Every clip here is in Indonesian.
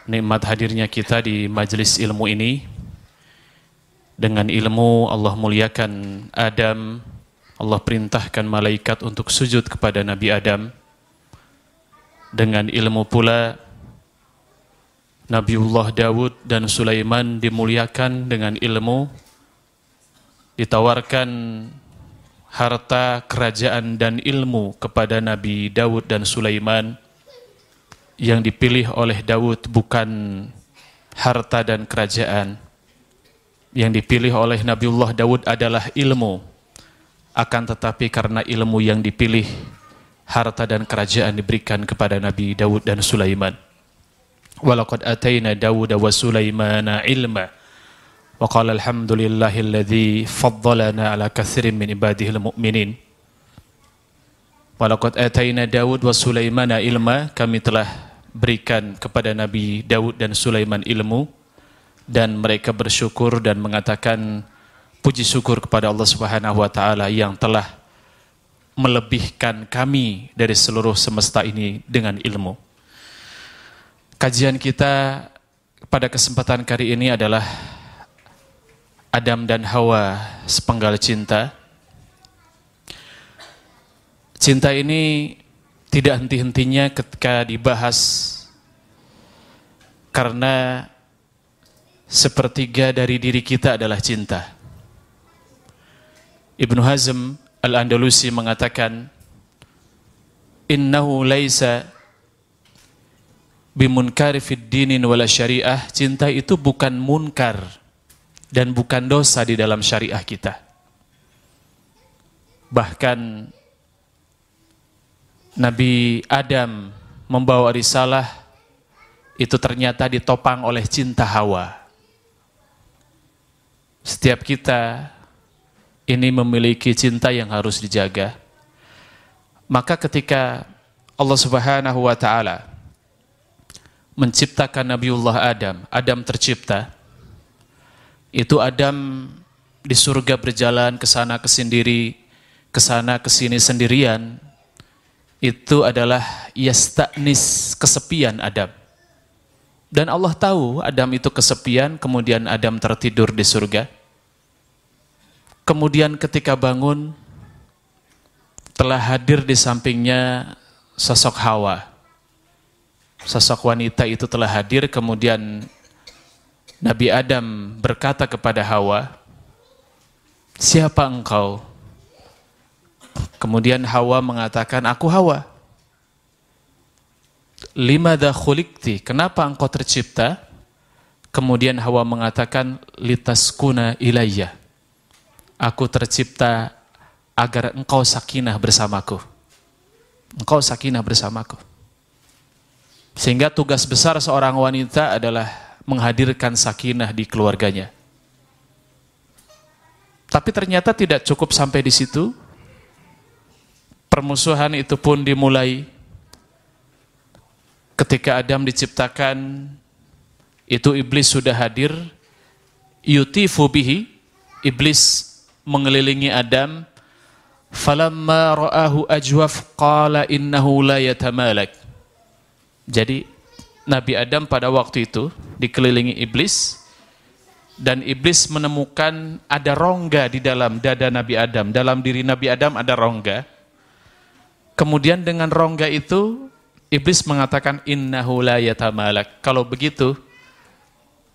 Nikmat hadirnya kita di majelis ilmu ini. Dengan ilmu Allah muliakan Adam. Allah perintahkan malaikat untuk sujud kepada Nabi Adam. Dengan ilmu pula Nabiullah Daud dan Sulaiman dimuliakan dengan ilmu. Ditawarkan harta, kerajaan dan ilmu kepada Nabi Daud dan Sulaiman. Yang dipilih oleh Daud bukan harta dan kerajaan. Yang dipilih oleh Nabiullah Daud adalah ilmu. Akan tetapi karena ilmu yang dipilih, harta dan kerajaan diberikan kepada Nabi Daud dan Sulaiman. Walaqad atayna Dawuda wa Sulaimana ilma. Wa qala alhamdulillahilladzi faddalana ala katsirin min ibadihil mu'minin. Walaqad atayna Dawud wa Sulaimana ilma. Kami telah berikan kepada Nabi Daud dan Sulaiman ilmu, dan mereka bersyukur dan mengatakan puji syukur kepada Allah Subhanahu wa taala yang telah melebihkan kami dari seluruh semesta ini dengan ilmu. Kajian kita pada kesempatan kali ini adalah Adam dan Hawa sepenggal cinta. Cinta ini tidak henti-hentinya ketika dibahas, karena sepertiga dari diri kita adalah cinta. Ibnu Hazm Al-Andalusi mengatakan, innahu laisa bimunkari fid dinin wala syariah. Cinta itu bukan munkar dan bukan dosa di dalam syariah kita. Bahkan Nabi Adam membawa risalah itu ternyata ditopang oleh cinta Hawa. Setiap kita ini memiliki cinta yang harus dijaga. Maka ketika Allah Subhanahu wa taala menciptakan Nabiullah Adam, Adam tercipta. Itu Adam di surga berjalan ke sana ke sini sendirian. Itu adalah yasta'nis, kesepian Adam. Dan Allah tahu Adam itu kesepian, kemudian Adam tertidur di surga. Kemudian ketika bangun, telah hadir di sampingnya sosok Hawa. Sosok wanita itu telah hadir, kemudian Nabi Adam berkata kepada Hawa, siapa engkau? Kemudian Hawa mengatakan, aku Hawa. Limadha khuliqti, kenapa engkau tercipta? Kemudian Hawa mengatakan, litaskuna ilayya, aku tercipta agar engkau sakinah bersamaku. Engkau sakinah bersamaku. Sehingga tugas besar seorang wanita adalah menghadirkan sakinah di keluarganya. Tapi ternyata tidak cukup sampai di situ. Permusuhan itu pun dimulai ketika Adam diciptakan. Itu iblis sudah hadir. Yutifu bihi, iblis mengelilingi Adam. Falamma ra'ahu ajwaf qala innahu la yatamalak. Jadi Nabi Adam pada waktu itu dikelilingi iblis, dan iblis menemukan ada rongga di dalam dada Nabi Adam. Dalam diri Nabi Adam ada rongga. Kemudian dengan rongga itu iblis mengatakan innahu la yatamalak. Kalau begitu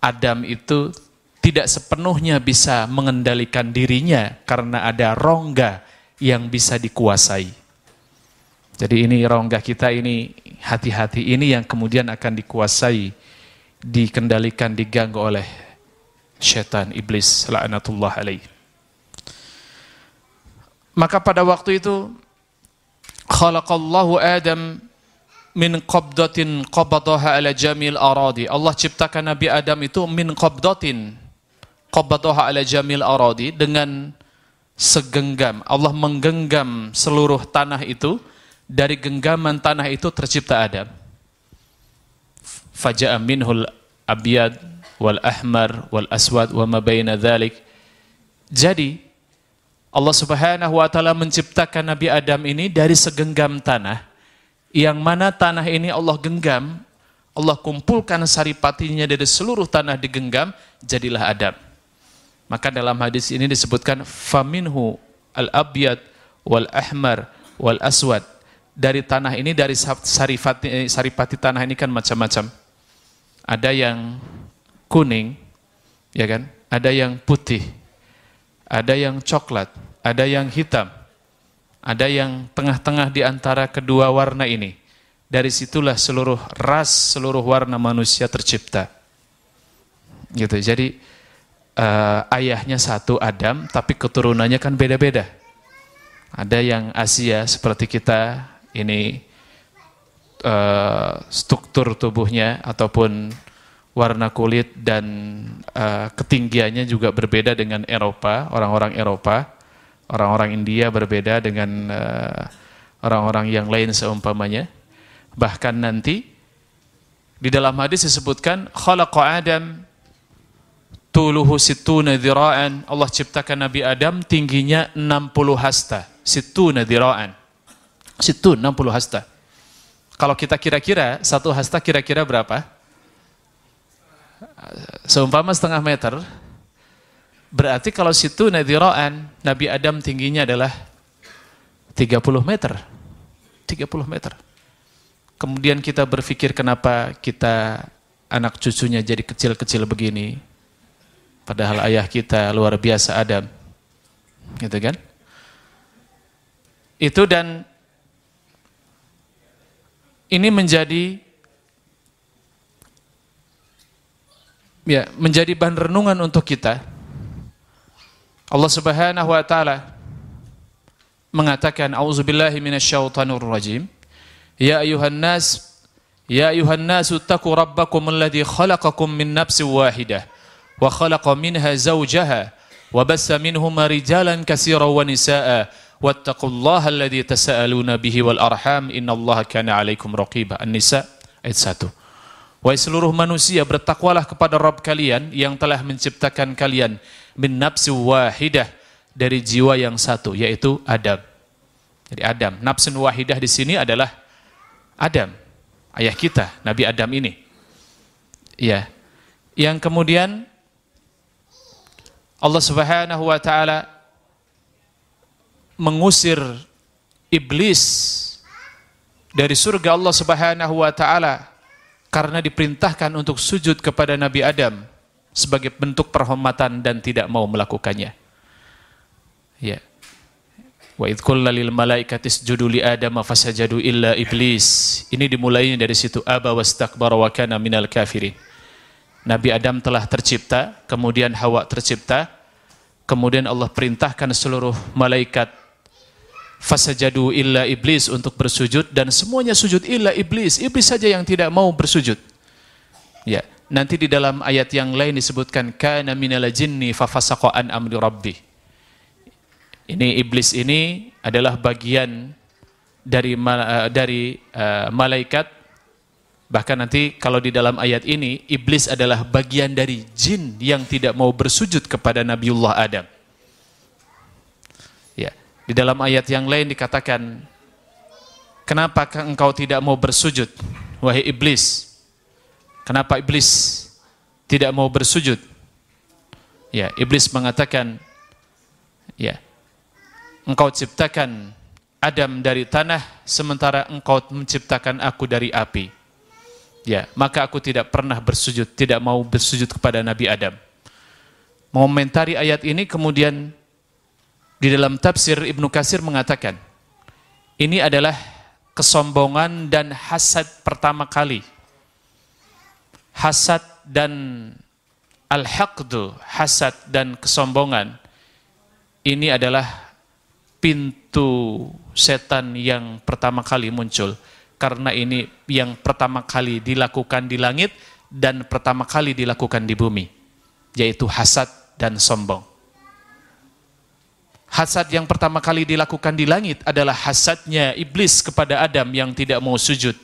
Adam itu tidak sepenuhnya bisa mengendalikan dirinya karena ada rongga yang bisa dikuasai. Jadi ini rongga kita ini, hati-hati ini yang kemudian akan dikuasai, dikendalikan, diganggu oleh syaitan, iblis, la'natullah alaih. Maka pada waktu itu khalaqallahu Adam min qabdatin qabadaha ala jamil aradi. Allah ciptakan Nabi Adam itu min qabdatin qabadaha ala jamil aradi, dengan segenggam. Allah menggenggam seluruh tanah itu. Dari genggaman tanah itu tercipta Adam. Faja'a minhul abyad wal ahmar wal aswad wa ma baina dzalik. Jadi Allah Subhanahu wa taala menciptakan Nabi Adam ini dari segenggam tanah, yang mana tanah ini Allah genggam, Allah kumpulkan saripatinya dari seluruh tanah digenggam, jadilah Adam. Maka dalam hadis ini disebutkan faminhu al-abyad wal ahmar wal aswad. Dari tanah ini, dari saripati tanah ini kan macam-macam. Ada yang kuning, ya kan? Ada yang putih, ada yang coklat, ada yang hitam, ada yang tengah-tengah di antara kedua warna ini. Dari situlah seluruh ras, seluruh warna manusia tercipta. Gitu. Jadi ayahnya satu Adam, tapi keturunannya kan beda-beda. Ada yang Asia seperti kita, ini struktur tubuhnya ataupun warna kulit dan ketinggiannya juga berbeda dengan Eropa, orang-orang Eropa. Orang-orang India berbeda dengan orang-orang yang lain seumpamanya. Bahkan nanti di dalam hadis disebutkan khalaqa Adam tuluhu sittuna dhira'an. Allah ciptakan Nabi Adam tingginya 60 hasta. Sittuna dhira'an. Sittun 60 hasta. Kalau kita kira-kira satu hasta kira-kira berapa? Seumpama setengah meter. Berarti kalau sittuna dhira'an, Nabi Adam tingginya adalah 30 meter. 30 meter. Kemudian kita berpikir kenapa kita anak cucunya jadi kecil-kecil begini. Padahal ayah kita luar biasa Adam. Gitu kan? Itu dan ini menjadi bahan renungan untuk kita. Allah Subhanahu wa taala mengatakan a'udzubillahi minasyaitonir rajim. Ya ayuhan nas ittaqu rabbakum alladzi khalaqakum min nafsin wahidah wa khalaqa minha zawjaha wa bassa minhuma rijalan katsiran wa nisaa'a wattaqullaha alladzi tasaaluna bihi wal arham innallaha kana 'alaikum raqiba. An-Nisa ayat 1. Wahai seluruh manusia, bertakwalah kepada Rabb kalian yang telah menciptakan kalian min nafsin wahidah, dari jiwa yang satu, yaitu Adam. Jadi Adam, nafsin wahidah di sini adalah Adam, ayah kita, Nabi Adam ini. Ya. Yang kemudian Allah Subhanahu wa taala mengusir iblis dari surga Allah Subhanahu wa taala karena diperintahkan untuk sujud kepada Nabi Adam sebagai bentuk perhormatan dan tidak mau melakukannya. Ya. Wa idh qulna lil malaikati isjudu li adama fasajadu illa iblis. Ini dimulainya dari situ, aba wastakbara wa kana minal kafirin. Nabi Adam telah tercipta, kemudian Hawa tercipta, kemudian Allah perintahkan seluruh malaikat fasajadu illa iblis untuk bersujud, dan semuanya sujud illa iblis. Iblis saja yang tidak mau bersujud. Ya, nanti di dalam ayat yang lain disebutkan kana minal jinni fafasaqa an amri rabbih. Ini iblis ini adalah bagian dari malaikat. Bahkan nanti kalau di dalam ayat ini, iblis adalah bagian dari jin yang tidak mau bersujud kepada Nabiullah Adam. Ya, di dalam ayat yang lain dikatakan, kenapa engkau tidak mau bersujud, wahai iblis? Kenapa iblis tidak mau bersujud? Ya, iblis mengatakan, ya, engkau ciptakan Adam dari tanah, sementara engkau menciptakan aku dari api. Ya, maka aku tidak pernah bersujud, tidak mau bersujud kepada Nabi Adam. Mengomentari ayat ini, kemudian di dalam tafsir Ibnu Katsir mengatakan, ini adalah kesombongan dan hasad pertama kali. Hasad dan al-haqdu, hasad dan kesombongan, ini adalah pintu setan yang pertama kali muncul, karena ini yang pertama kali dilakukan di langit dan pertama kali dilakukan di bumi, yaitu hasad dan sombong. Hasad yang pertama kali dilakukan di langit adalah hasadnya iblis kepada Adam yang tidak mau sujud,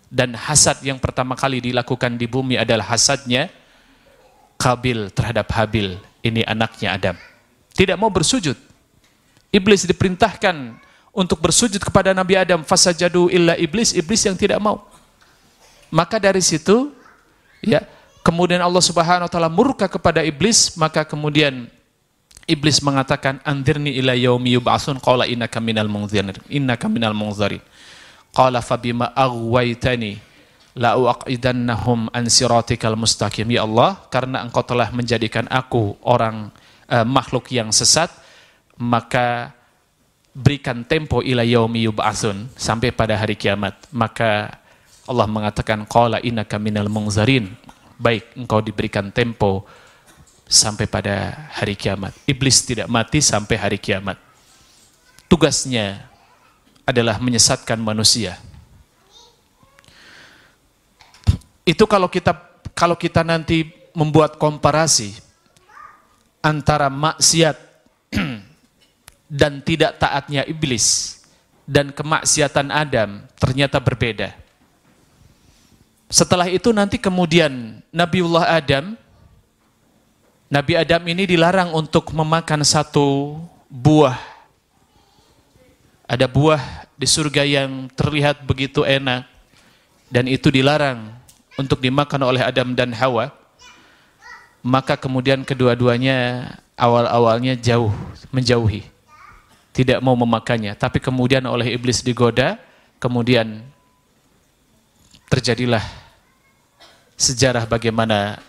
dan hasad yang pertama kali dilakukan di bumi adalah hasadnya Qabil terhadap Habil, ini anaknya Adam, tidak mau bersujud. Iblis diperintahkan untuk bersujud kepada Nabi Adam, fasajadu illa iblis, iblis yang tidak mau. Maka dari situ, ya, kemudian Allah Subhanahu wa taala murka kepada iblis, maka kemudian iblis mengatakan, anzirni ila yaumi yub'atsun, qala innaka minal munzirin, innaka minal munzirin. Qala fabima aghwaytani la uqidannahum an siratikal mustaqim. Ya Allah, karena engkau telah menjadikan aku orang makhluk yang sesat, maka berikan tempo ila yaumi yub'atsun, sampai pada hari kiamat. Maka Allah mengatakan, qala innaka minal munzirin, baik, engkau diberikan tempo sampai pada hari kiamat. Iblis tidak mati sampai hari kiamat. Tugasnya adalah menyesatkan manusia. Itu kalau kita nanti membuat komparasi antara maksiat dan tidak taatnya iblis dan kemaksiatan Adam, ternyata berbeda. Setelah itu nanti kemudian Nabi Adam ini dilarang untuk memakan satu buah. Ada buah di surga yang terlihat begitu enak, dan itu dilarang untuk dimakan oleh Adam dan Hawa. Maka kemudian kedua-duanya awal-awalnya menjauhi, tidak mau memakannya. Tapi kemudian oleh iblis digoda, kemudian terjadilah sejarah bagaimana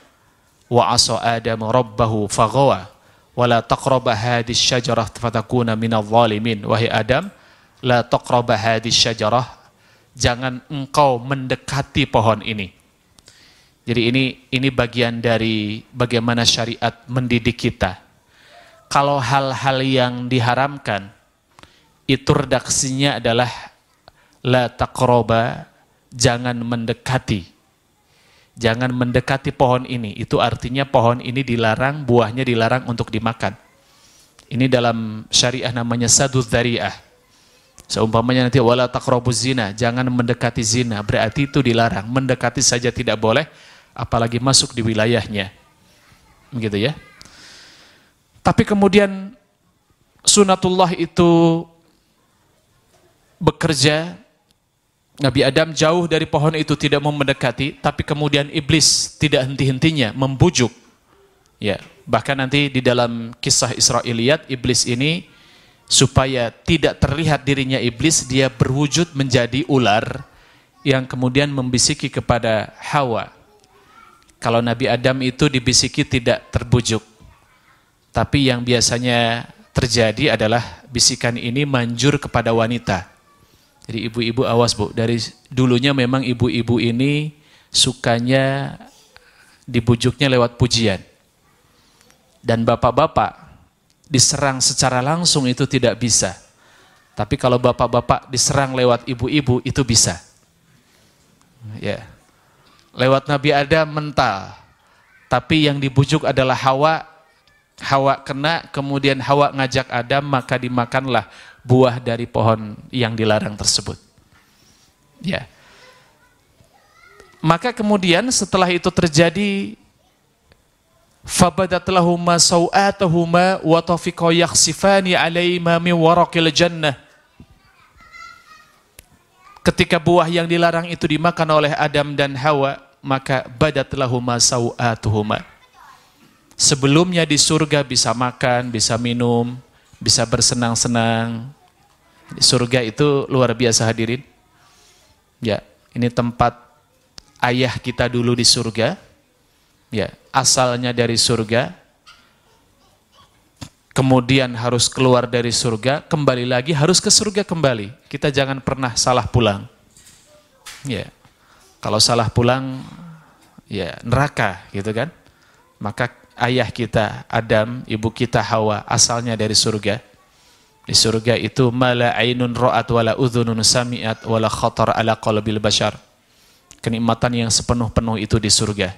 wa asa Adam rabbahu faghawa wala taqraba hadhihi syajarah fatakuna minadh dhalimin. Wahai Adam, la taqraba hadhihi syajarah, jangan engkau mendekati pohon ini. Jadi ini bagian dari bagaimana syariat mendidik kita. Kalau hal-hal yang diharamkan itu redaksinya adalah la taqraba, jangan mendekati. Jangan mendekati pohon ini. Itu artinya pohon ini dilarang, buahnya dilarang untuk dimakan. Ini dalam syariah namanya sadud dzari'ah. Seumpamanya nanti wala taqrabuz zina, jangan mendekati zina, berarti itu dilarang. Mendekati saja tidak boleh, apalagi masuk di wilayahnya. Begitu ya. Tapi kemudian sunatullah itu bekerja. Nabi Adam jauh dari pohon itu, tidak mau mendekati, tapi kemudian iblis tidak henti-hentinya membujuk. Ya, bahkan nanti di dalam kisah Israiliyat, iblis ini supaya tidak terlihat dirinya iblis, dia berwujud menjadi ular yang kemudian membisiki kepada Hawa. Kalau Nabi Adam itu dibisiki tidak terbujuk. Tapi yang biasanya terjadi adalah bisikan ini manjur kepada wanita. Jadi ibu-ibu awas Bu, dari dulunya memang ibu-ibu ini sukanya dibujuknya lewat pujian. Dan bapak-bapak diserang secara langsung itu tidak bisa. Tapi kalau bapak-bapak diserang lewat ibu-ibu itu bisa. Ya. Lewat Nabi Adam mental. Tapi yang dibujuk adalah Hawa. Hawa kena, kemudian Hawa ngajak Adam, maka dimakanlah buah dari pohon yang dilarang tersebut. Ya. Maka kemudian setelah itu terjadi, fabadat lahuma sawatuhuma wa tafiqa yakhsifani 'alaihima min waraqil jannah. Ketika buah yang dilarang itu dimakan oleh Adam dan Hawa, maka badat lahuma sawatuhuma. Sebelumnya di surga bisa makan, bisa minum, bisa bersenang-senang. Di surga itu luar biasa hadirin. Ya, ini tempat ayah kita dulu di surga. Ya, asalnya dari surga. Kemudian harus keluar dari surga, kembali lagi harus ke surga kembali. Kita jangan pernah salah pulang. Ya. Kalau salah pulang ya neraka gitu kan. Maka ayah kita Adam, ibu kita Hawa asalnya dari surga. Di surga itu mala ainun ra'at wala udhunun sami'at wala khatar ala qalbil bashar. Kenikmatan yang sepenuh-penuh itu di surga.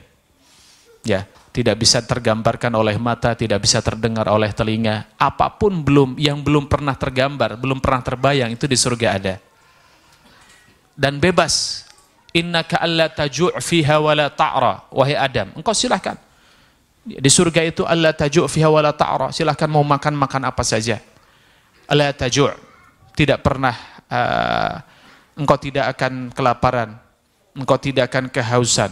Ya, tidak bisa tergambarkan oleh mata, tidak bisa terdengar oleh telinga. Apapun yang belum pernah tergambar, belum pernah terbayang itu di surga ada. Dan bebas. Innaka alla taju' fiha wala ta'ra. Wahai Adam, engkau silahkan. Di surga itu alla taju' fiha wala ta'ra, silahkan mau makan apa saja. Alla taju', tidak pernah engkau tidak akan kelaparan. engkau tidak akan kehausan,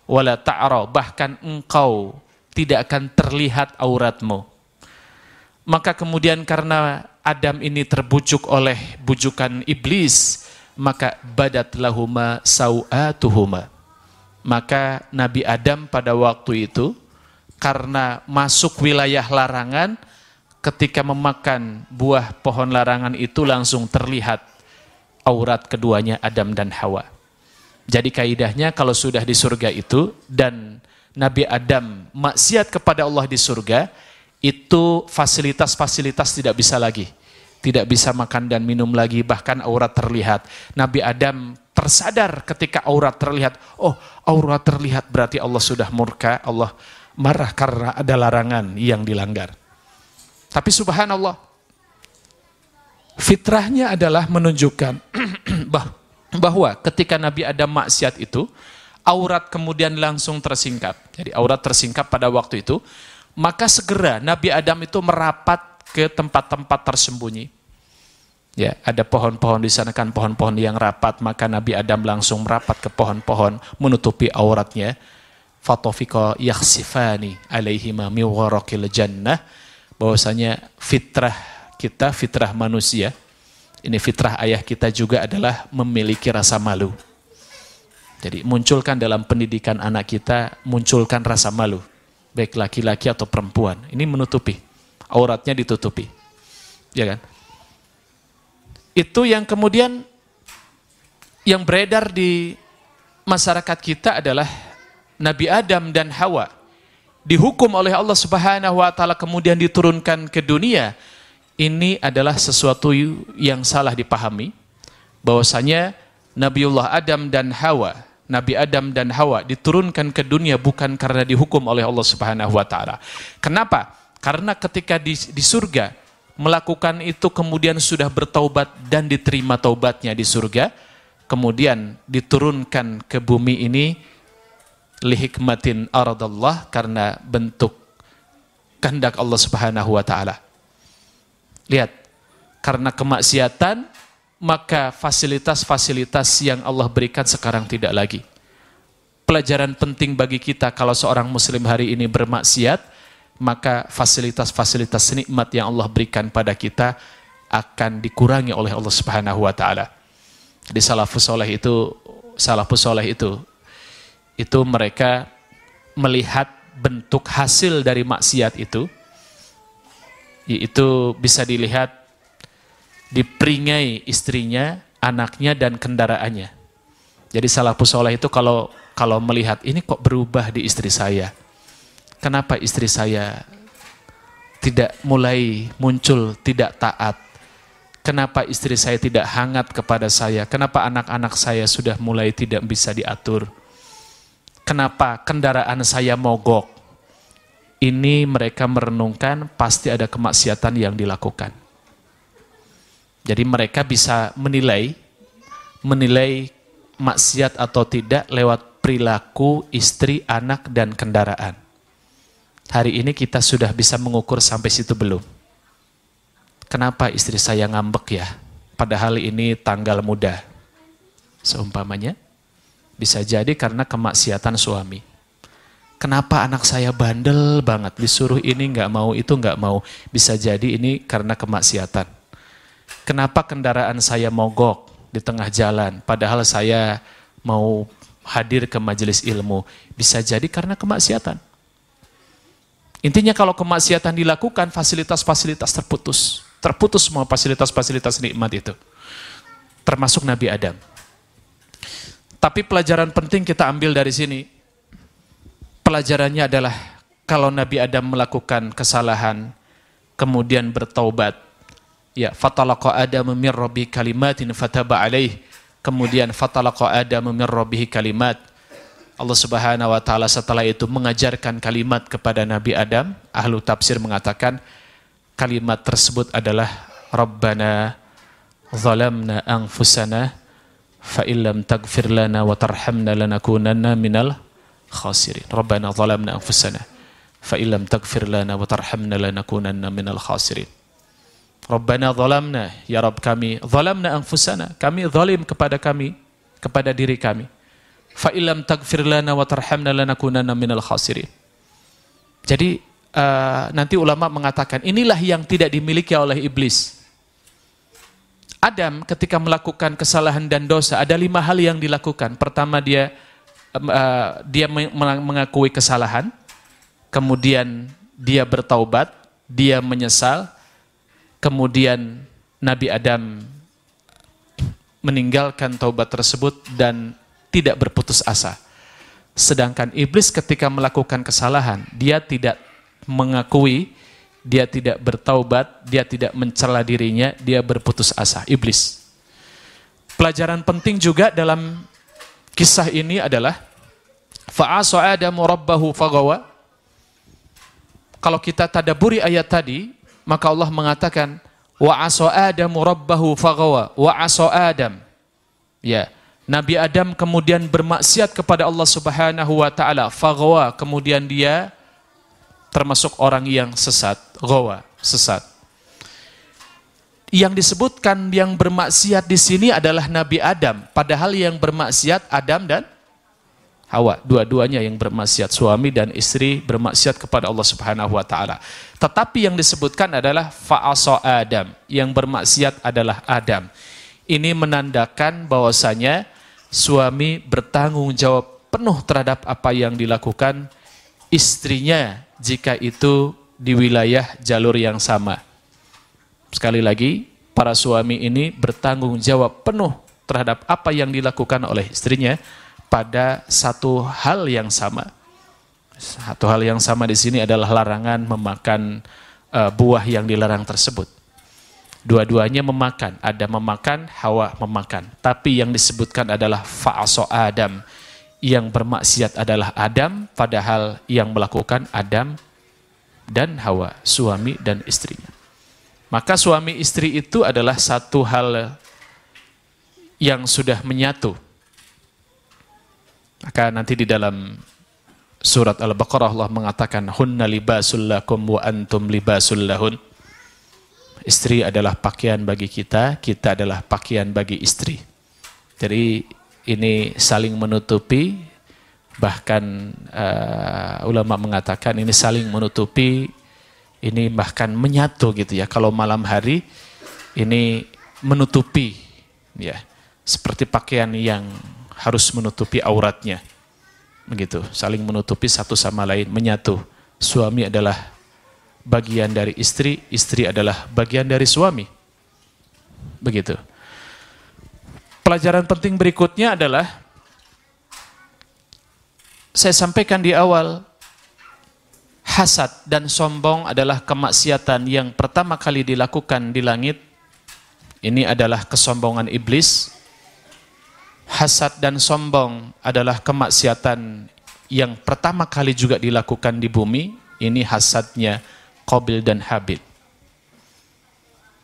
wala ta'ra, bahkan engkau tidak akan terlihat auratmu. Maka kemudian karena Adam ini terbujuk oleh bujukan iblis, maka badat lahuma sau'atuhuma. Maka Nabi Adam pada waktu itu karena masuk wilayah larangan, ketika memakan buah pohon larangan itu langsung terlihat aurat keduanya Adam dan Hawa. Jadi kaidahnya kalau sudah di surga itu dan Nabi Adam maksiat kepada Allah di surga, itu fasilitas-fasilitas tidak bisa lagi. Tidak bisa makan dan minum lagi, bahkan aurat terlihat. Nabi Adam tersadar ketika aurat terlihat. Oh, aurat terlihat berarti Allah sudah murka, Allah marah karena ada larangan yang dilanggar. Tapi subhanallah, fitrahnya adalah menunjukkan bahwa ketika Nabi Adam maksiat itu, aurat kemudian langsung tersingkap. Jadi aurat tersingkap pada waktu itu, maka segera Nabi Adam itu merapat ke tempat-tempat tersembunyi. Ya, ada pohon-pohon di sana kan, pohon-pohon yang rapat, maka Nabi Adam langsung merapat ke pohon-pohon menutupi auratnya. Fatafiqa yakhsifani alaihima min waraqil jannah. Bahwasanya fitrah kita, fitrah manusia, ini fitrah ayah kita juga adalah memiliki rasa malu. Jadi munculkan dalam pendidikan anak kita, munculkan rasa malu. Baik laki-laki atau perempuan. Ini menutupi. Auratnya ditutupi. Ya kan? Itu yang kemudian yang beredar di masyarakat kita adalah Nabi Adam dan Hawa dihukum oleh Allah Subhanahu wa taala kemudian diturunkan ke dunia. Ini adalah sesuatu yang salah dipahami, bahwasanya Nabiullah Adam dan Hawa, Nabi Adam dan Hawa diturunkan ke dunia bukan karena dihukum oleh Allah Subhanahu wa taala. Kenapa? Karena ketika di surga melakukan itu kemudian sudah bertaubat dan diterima taubatnya di surga, kemudian diturunkan ke bumi ini lihikmatin aradallah, karena bentuk kehendak Allah Subhanahu wa taala. Lihat, karena kemaksiatan maka fasilitas-fasilitas yang Allah berikan sekarang tidak lagi. Pelajaran penting bagi kita kalau seorang muslim hari ini bermaksiat, maka fasilitas-fasilitas nikmat yang Allah berikan pada kita akan dikurangi oleh Allah Subhanahu wa taala. Di salafus saleh itu mereka melihat bentuk hasil dari maksiat itu bisa dilihat diperingai istrinya, anaknya dan kendaraannya. Jadi salafus saleh itu kalau melihat ini kok berubah di istri saya, kenapa istri saya tidak mulai muncul tidak taat, kenapa istri saya tidak hangat kepada saya, kenapa anak-anak saya sudah mulai tidak bisa diatur, kenapa kendaraan saya mogok. Ini mereka merenungkan pasti ada kemaksiatan yang dilakukan. Jadi mereka bisa menilai maksiat atau tidak lewat perilaku istri, anak, dan kendaraan. Hari ini kita sudah bisa mengukur sampai situ belum? Kenapa istri saya ngambek ya? Padahal ini tanggal muda. Seumpamanya, bisa jadi karena kemaksiatan suami. Kenapa anak saya bandel banget, disuruh ini nggak mau, itu nggak mau. Bisa jadi ini karena kemaksiatan. Kenapa kendaraan saya mogok di tengah jalan, padahal saya mau hadir ke majelis ilmu. Bisa jadi karena kemaksiatan. Intinya kalau kemaksiatan dilakukan, fasilitas-fasilitas terputus. Terputus semua fasilitas-fasilitas nikmat itu. Termasuk Nabi Adam. Tapi pelajaran penting kita ambil dari sini. Pelajarannya adalah kalau Nabi Adam melakukan kesalahan, kemudian bertaubat, ya, fatalaqa Adamu min rabbihi kalimatin fataba alaih, kemudian fatalaqa Adamu min rabbihi kalimat. Allah Subhanahu wa taala setelah itu mengajarkan kalimat kepada Nabi Adam. Ahlu tafsir mengatakan kalimat tersebut adalah Rabbana zalamna anfusana fa illam taghfir lana wa tarhamna lanakunanna minal khasirin. Rabbana zalamna anfusana fa illam taghfir lana wa tarhamna lanakunanna minal khasirin. Rabbana zalamna, ya Rabb kami, zalamna anfusana, kami zalim kepada diri kami. fa illam taghfir lana wa tarhamna lanakunanna minal khasirin. Jadi nanti ulama mengatakan inilah yang tidak dimiliki oleh iblis. Adam ketika melakukan kesalahan dan dosa ada 5 hal yang dilakukan. Pertama dia mengakui kesalahan, kemudian dia bertaubat, dia menyesal, kemudian Nabi Adam meninggalkan taubat tersebut dan tidak berputus asa. Sedangkan iblis ketika melakukan kesalahan, dia tidak mengakui, dia tidak bertaubat, dia tidak mencela dirinya, dia berputus asa, iblis. Pelajaran penting juga dalam kisah ini adalah fa'asa Adamu rabbahu faghawa. Kalau kita tadabburi ayat tadi, maka Allah mengatakan wa'asa Adamu rabbahu faghawa, wa'asa Adam. Ya, Nabi Adam kemudian bermaksiat kepada Allah Subhanahu wa taala, faghawa, kemudian dia termasuk orang yang sesat, ghawa, sesat. Yang disebutkan yang bermaksiat di sini adalah Nabi Adam, padahal yang bermaksiat Adam dan Hawa, dua-duanya yang bermaksiat, suami dan istri bermaksiat kepada Allah Subhanahu wa taala. Tetapi yang disebutkan adalah fa'asa Adam, yang bermaksiat adalah Adam. Ini menandakan bahwasanya suami bertanggung jawab penuh terhadap apa yang dilakukan istrinya jika itu di wilayah jalur yang sama. Sekali lagi, para suami ini bertanggung jawab penuh terhadap apa yang dilakukan oleh istrinya pada satu hal yang sama. Satu hal yang sama di sini adalah larangan memakan buah yang dilarang tersebut. Dua-duanya memakan, ada memakan, Hawa memakan. Tapi yang disebutkan adalah fa'asa Adam, yang bermaksiat adalah Adam, padahal yang melakukan Adam dan Hawa, suami dan istrinya. Maka suami istri itu adalah satu hal yang sudah menyatu. Maka nanti di dalam surat Al-Baqarah Allah mengatakan hunna libasul lakum wa antum libasul lahun. Istri adalah pakaian bagi kita, kita adalah pakaian bagi istri. Jadi ini saling menutupi, bahkan ulama mengatakan ini saling menutupi, ini bahkan menyatu gitu ya. Kalau malam hari ini menutupi ya, seperti pakaian yang harus menutupi auratnya. Begitu, saling menutupi satu sama lain, menyatu. Suami adalah bagian dari istri, istri adalah bagian dari suami. Begitu. Pelajaran penting berikutnya adalah saya sampaikan di awal, hasad dan sombong adalah kemaksiatan yang pertama kali dilakukan di langit. Ini adalah kesombongan iblis. Hasad dan sombong adalah kemaksiatan yang pertama kali juga dilakukan di bumi. Ini hasadnya Qabil dan Habil.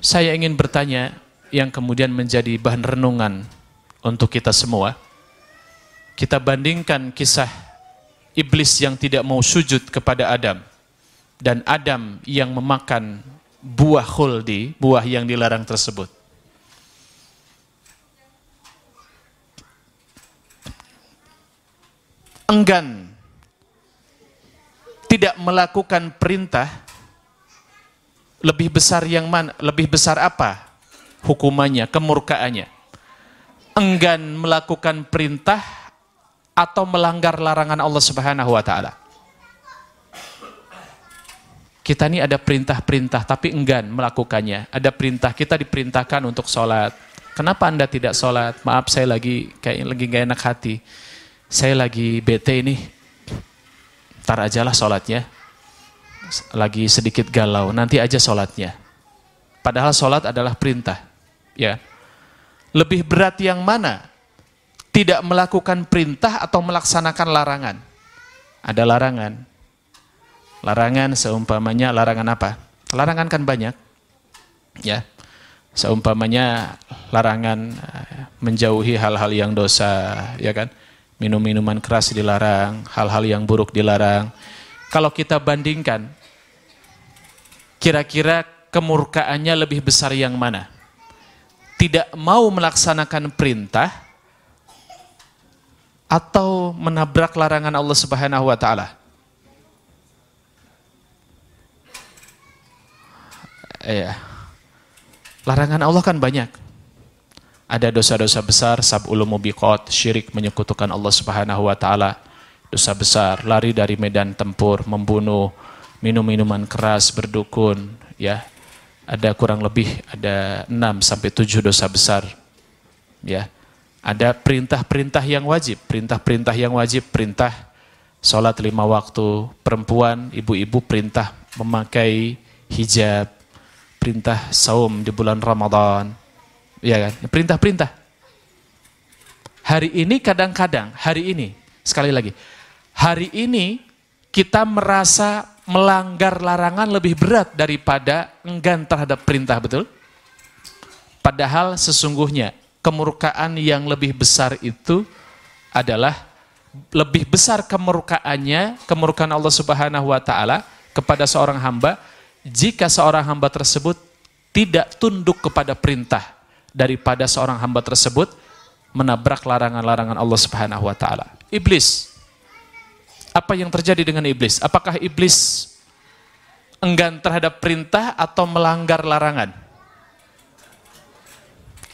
Saya ingin bertanya yang kemudian menjadi bahan renungan untuk kita semua. Kita bandingkan kisah iblis yang tidak mau sujud kepada Adam dan Adam yang memakan buah khuldi, buah yang dilarang tersebut. Enggan tidak melakukan perintah, lebih besar yang mana? Lebih besar apa hukumannya, kemurkaannya? Enggan melakukan perintah atau melanggar larangan Allah Subhanahu wa taala? Kita ini ada perintah-perintah tapi enggan melakukannya. Ada perintah, kita diperintahkan untuk sholat. Kenapa Anda tidak sholat? Maaf, saya lagi gak enak hati. Saya lagi bete ini. Ntar ajalah sholatnya. Lagi sedikit galau, nanti aja sholatnya. Padahal sholat adalah perintah. Ya. Lebih berat yang mana? Tidak melakukan perintah atau melaksanakan larangan? Ada larangan. Larangan seumpamanya larangan apa? Larangan kan banyak. Ya. Seumpamanya larangan menjauhi hal-hal yang dosa, ya kan? Minum-minuman keras dilarang, hal-hal yang buruk dilarang. Kalau kita bandingkan, kira-kira kemurkaannya lebih besar yang mana? Tidak mau melaksanakan perintah atau menabrak larangan Allah Subhanahu wa taala? Iya. Larangan Allah kan banyak. Ada dosa-dosa besar, sab'ul mubiqat, syirik, menyekutukan Allah Subhanahu wa taala. Dosa besar, lari dari medan tempur, membunuh, minum minuman keras, berdukun, ya. Ada kurang lebih ada 6 sampai 7 dosa besar. Ya. Ada perintah-perintah yang wajib, perintah-perintah yang wajib, perintah salat 5 waktu, perempuan, ibu-ibu perintah memakai hijab, perintah saum di bulan Ramadan, ya kan? Perintah-perintah. Hari ini kadang-kadang, sekali lagi, hari ini kita merasa melanggar larangan lebih berat daripada enggan terhadap perintah, betul? Padahal sesungguhnya kemurkaan yang lebih besar itu adalah lebih besar kemurkaan Allah Subhanahu wa taala kepada seorang hamba jika seorang hamba tersebut tidak tunduk kepada perintah daripada seorang hamba tersebut menabrak larangan-larangan Allah Subhanahu wa taala. Iblis. Apa yang terjadi dengan iblis? Apakah iblis enggan terhadap perintah atau melanggar larangan?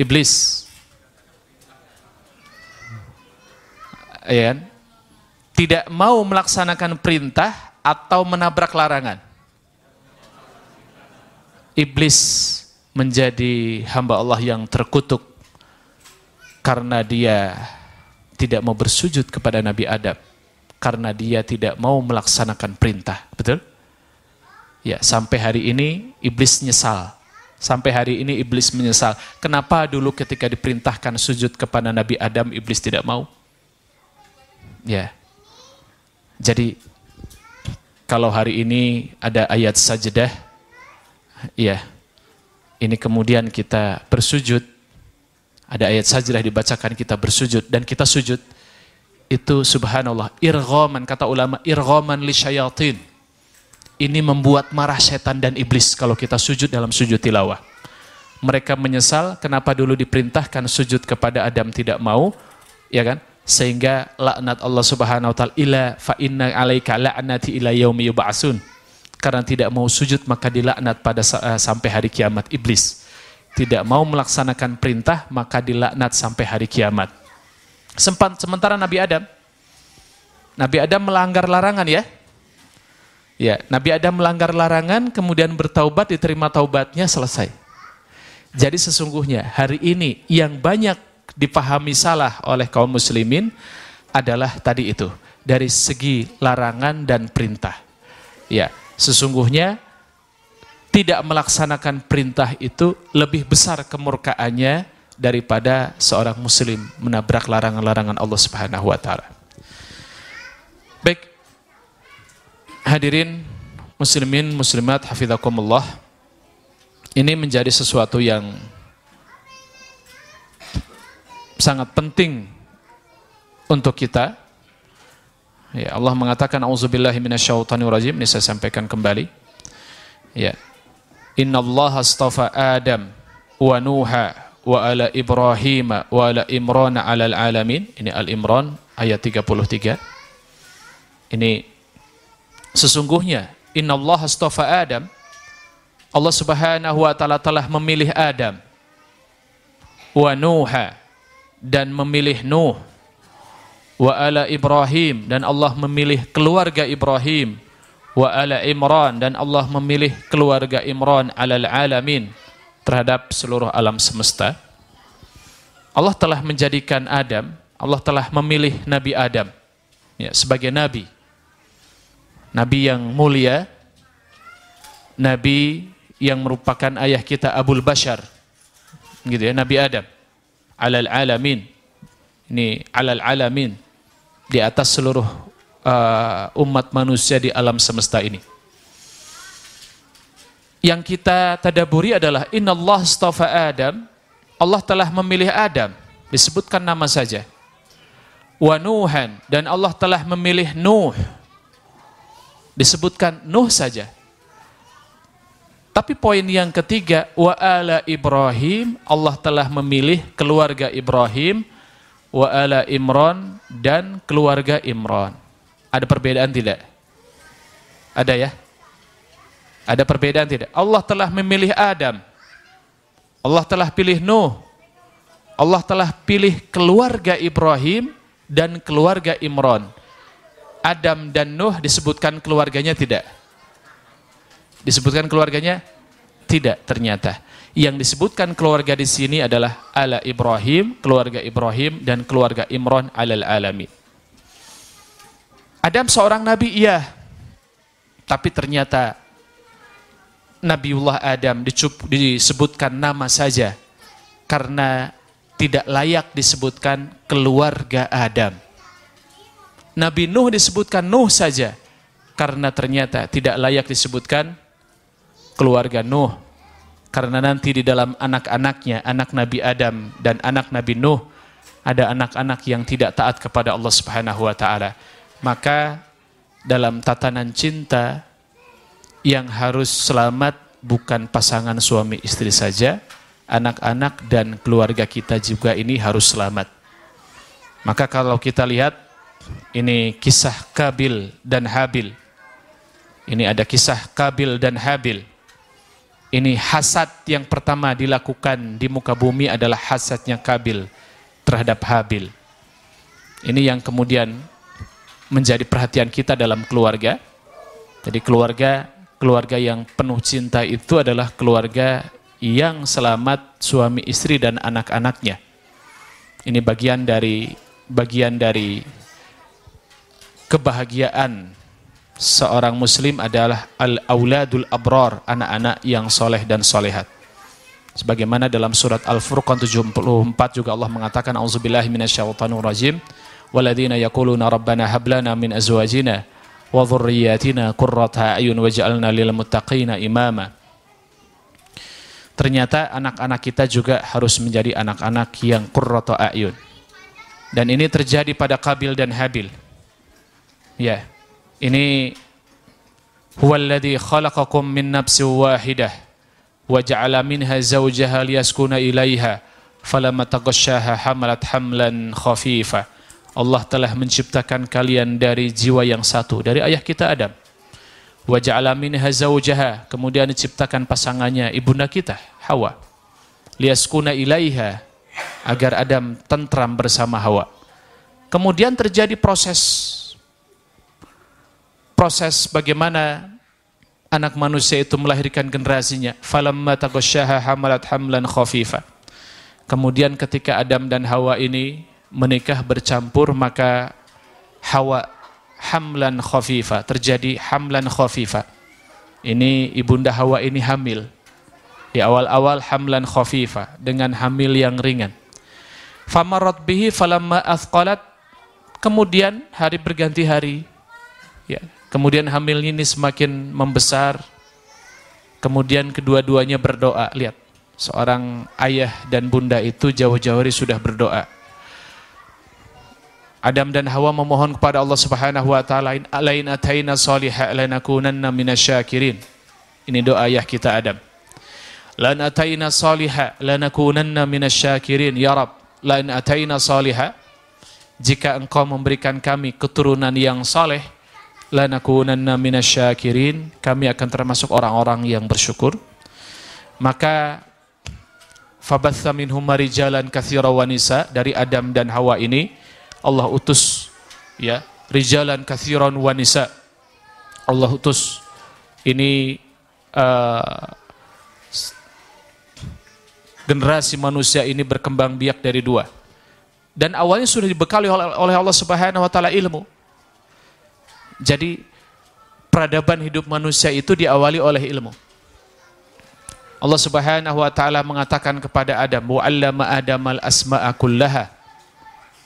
Iblis. Ya, tidak mau melaksanakan perintah atau menabrak larangan. Iblis menjadi hamba Allah yang terkutuk karena dia tidak mau bersujud kepada Nabi Adam, karena dia tidak mau melaksanakan perintah, betul? Ya, sampai hari ini iblis nyesal. Sampai hari ini iblis menyesal. Kenapa dulu ketika diperintahkan sujud kepada Nabi Adam iblis tidak mau? Ya. Jadi kalau hari ini ada ayat sajdah, ya, ini kemudian kita bersujud, ada ayat sajdah dibacakan, kita bersujud dan kita sujud, itu subhanallah, irghaman, kata ulama, irghaman li syayatin. Ini membuat marah setan dan iblis kalau kita sujud dalam sujud tilawah. Mereka menyesal kenapa dulu diperintahkan sujud kepada Adam tidak mau, ya kan? Sehingga laknat Allah Subhanahu wa taala, ila fa inna alaika la'nati ila yaumi yub'atsun. Karena tidak mau sujud maka dilaknat pada sampai hari kiamat. Iblis tidak mau melaksanakan perintah maka dilaknat sampai hari kiamat. Sementara Nabi Adam melanggar larangan, ya. Ya, Nabi Adam melanggar larangan kemudian bertaubat, diterima taubatnya, selesai. Jadi sesungguhnya hari ini yang banyak dipahami salah oleh kaum muslimin adalah tadi itu, dari segi larangan dan perintah. Ya. Sesungguhnya tidak melaksanakan perintah itu lebih besar kemurkaannya daripada seorang muslim menabrak larangan-larangan Allah Subhanahu wa taala. Baik. Hadirin muslimin muslimat hafizakumullah. Ini menjadi sesuatu yang sangat penting untuk kita. Ya, Allah mengatakan auzubillahi minasyaitonir rajim, ini saya sampaikan kembali. Ya. Innallaha astafa Adam wa Nuha wa ala Ibrahim wa ala Imran 'alal alamin. Ini Al-Imran ayat 33. Ini sesungguhnya innallaha astafa Adam, Allah Subhanahu wa taala telah memilih Adam, wa Nuha, dan memilih Nuh, wa ala Ibrahim, dan Allah memilih keluarga Ibrahim, wa ala Imran, dan Allah memilih keluarga Imran, alal alamin, terhadap seluruh alam semesta. Allah telah menjadikan Adam, Allah telah memilih Nabi Adam, ya, sebagai Nabi. Nabi yang mulia, Nabi yang merupakan ayah kita Abul Bashar, gitu ya, Nabi Adam, alal alamin. Ini alal alamin, di atas seluruh umat manusia di alam semesta ini. Yang kita tadaburi adalah innallah astafa Adam, Allah telah memilih Adam, disebutkan nama saja. Wa Nuhan, dan Allah telah memilih Nuh, disebutkan Nuh saja. Tapi poin yang ketiga, wa ala Ibrahim, Allah telah memilih keluarga Ibrahim, wa ala Imran, dan keluarga Imran. Ada perbedaan tidak? Ada ya? Ada perbedaan tidak? Allah telah memilih Adam, Allah telah pilih Nuh, Allah telah pilih keluarga Ibrahim dan keluarga Imran. Adam dan Nuh disebutkan keluarganya tidak? Disebutkan keluarganya? Tidak ternyata. Yang disebutkan keluarga di sini adalah ala Ibrahim, keluarga Ibrahim, dan keluarga Imran alal alamin. Adam seorang nabi, iya. Tapi ternyata Nabiullah Adam disebutkan nama saja karena tidak layak disebutkan keluarga Adam. Nabi Nuh disebutkan Nuh saja karena ternyata tidak layak disebutkan keluarga Nuh. Karena nanti di dalam anak-anaknya, anak Nabi Adam dan anak Nabi Nuh, ada anak-anak yang tidak taat kepada Allah Subhanahu wa taala. Maka dalam tatanan cinta yang harus selamat bukan pasangan suami istri saja, anak-anak dan keluarga kita juga ini harus selamat. Maka kalau kita lihat ini kisah Kabil dan Habil. Ini ada kisah Kabil dan Habil. Ini hasad yang pertama dilakukan di muka bumi adalah hasadnya Kabil terhadap Habil. Ini yang kemudian menjadi perhatian kita dalam keluarga. Jadi keluarga yang penuh cinta itu adalah keluarga yang selamat suami istri dan anak-anaknya. Ini bagian dari kebahagiaan seorang muslim adalah al-auladul abrar, anak-anak yang soleh dan solehat. Sebagaimana dalam surat Al-Furqan 74 juga Allah mengatakan, auzubillahi minasyaitonir rajim, walladzina yaquluna rabbana hab lana min azwajina wa dhurriyyatina qurrata a'yun waj'alna lil muttaqina imama. Ternyata anak-anak kita juga harus menjadi anak-anak yang qurrata a'yun. Dan ini terjadi pada Kabil dan Habil. Ya, ini huwallazi khalaqakum min nafsin wahidah wa ja'ala minha zawjaha liyaskuna ilaiha falamma taghasyaha hamalat hamlan khafifa. Allah telah menciptakan kalian dari jiwa yang satu, dari ayah kita Adam. Wa ja'ala minha zawjaha, kemudian diciptakan pasangannya ibunda kita Hawa. Liyaskuna ilaiha, agar Adam tentram bersama Hawa. Kemudian terjadi proses bagaimana anak manusia itu melahirkan generasinya. Falamma taghasyaha hamalat hamlan khafifa. Kemudian ketika Adam dan Hawa ini menikah bercampur, maka Hawa hamlan khafifa, terjadi hamlan khafifa. Ini ibunda Hawa ini hamil. Di awal-awal hamlan khafifa, dengan hamil yang ringan. Famarrat bihi falamma athqalat, kemudian hari berganti hari. Ya. Kemudian hamilnya ini semakin membesar. Kemudian kedua-duanya berdoa. Lihat, seorang ayah dan bunda itu jauh-jauh hari sudah berdoa. Adam dan Hawa memohon kepada Allah Subhanahu wa taala, "Lain ataina salihah lanakunanna minasyakirin." Ini doa ayah kita Adam. "Lain ataina salihah lanakunanna minasyakirin." Ya Rabb, lain ataina salihah, jika engkau memberikan kami keturunan yang saleh, lanakunanna minasyakirin, kami akan termasuk orang-orang yang bersyukur. Maka fabatha minhum rijalan katsira wa nisa, dari Adam dan Hawa ini Allah utus ya rijalan katsiran wa nisa. Allah utus ini generasi manusia ini berkembang biak dari dua. Dan awalnya sudah dibekali oleh Allah Subhanahu wa taala ilmu. Jadi peradaban hidup manusia itu diawali oleh ilmu. Allah Subhanahu wa taala mengatakan kepada Adam, wa 'allama Adamal asma'a kullaha.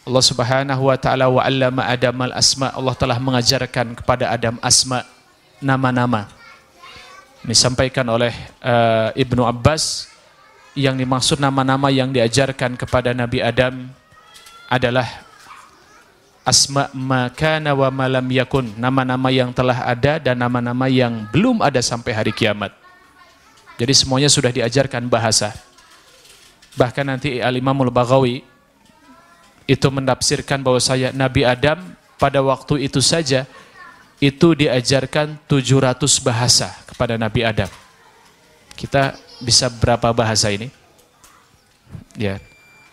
Allah Subhanahu wa taala wa 'allama Adamal asma', Allah telah mengajarkan kepada Adam asma, nama-nama. Ini disampaikan oleh Ibnu Abbas, yang dimaksud nama-nama yang diajarkan kepada Nabi Adam adalah asma ma kana wa ma lam yakun, nama-nama yang telah ada dan nama-nama yang belum ada sampai hari kiamat. Jadi semuanya sudah diajarkan bahasa. Bahkan nanti Al-Imamul Baghawi itu menafsirkan bahwa Nabi Adam pada waktu itu saja itu diajarkan 700 bahasa kepada Nabi Adam. Kita bisa berapa bahasa ini? Ya.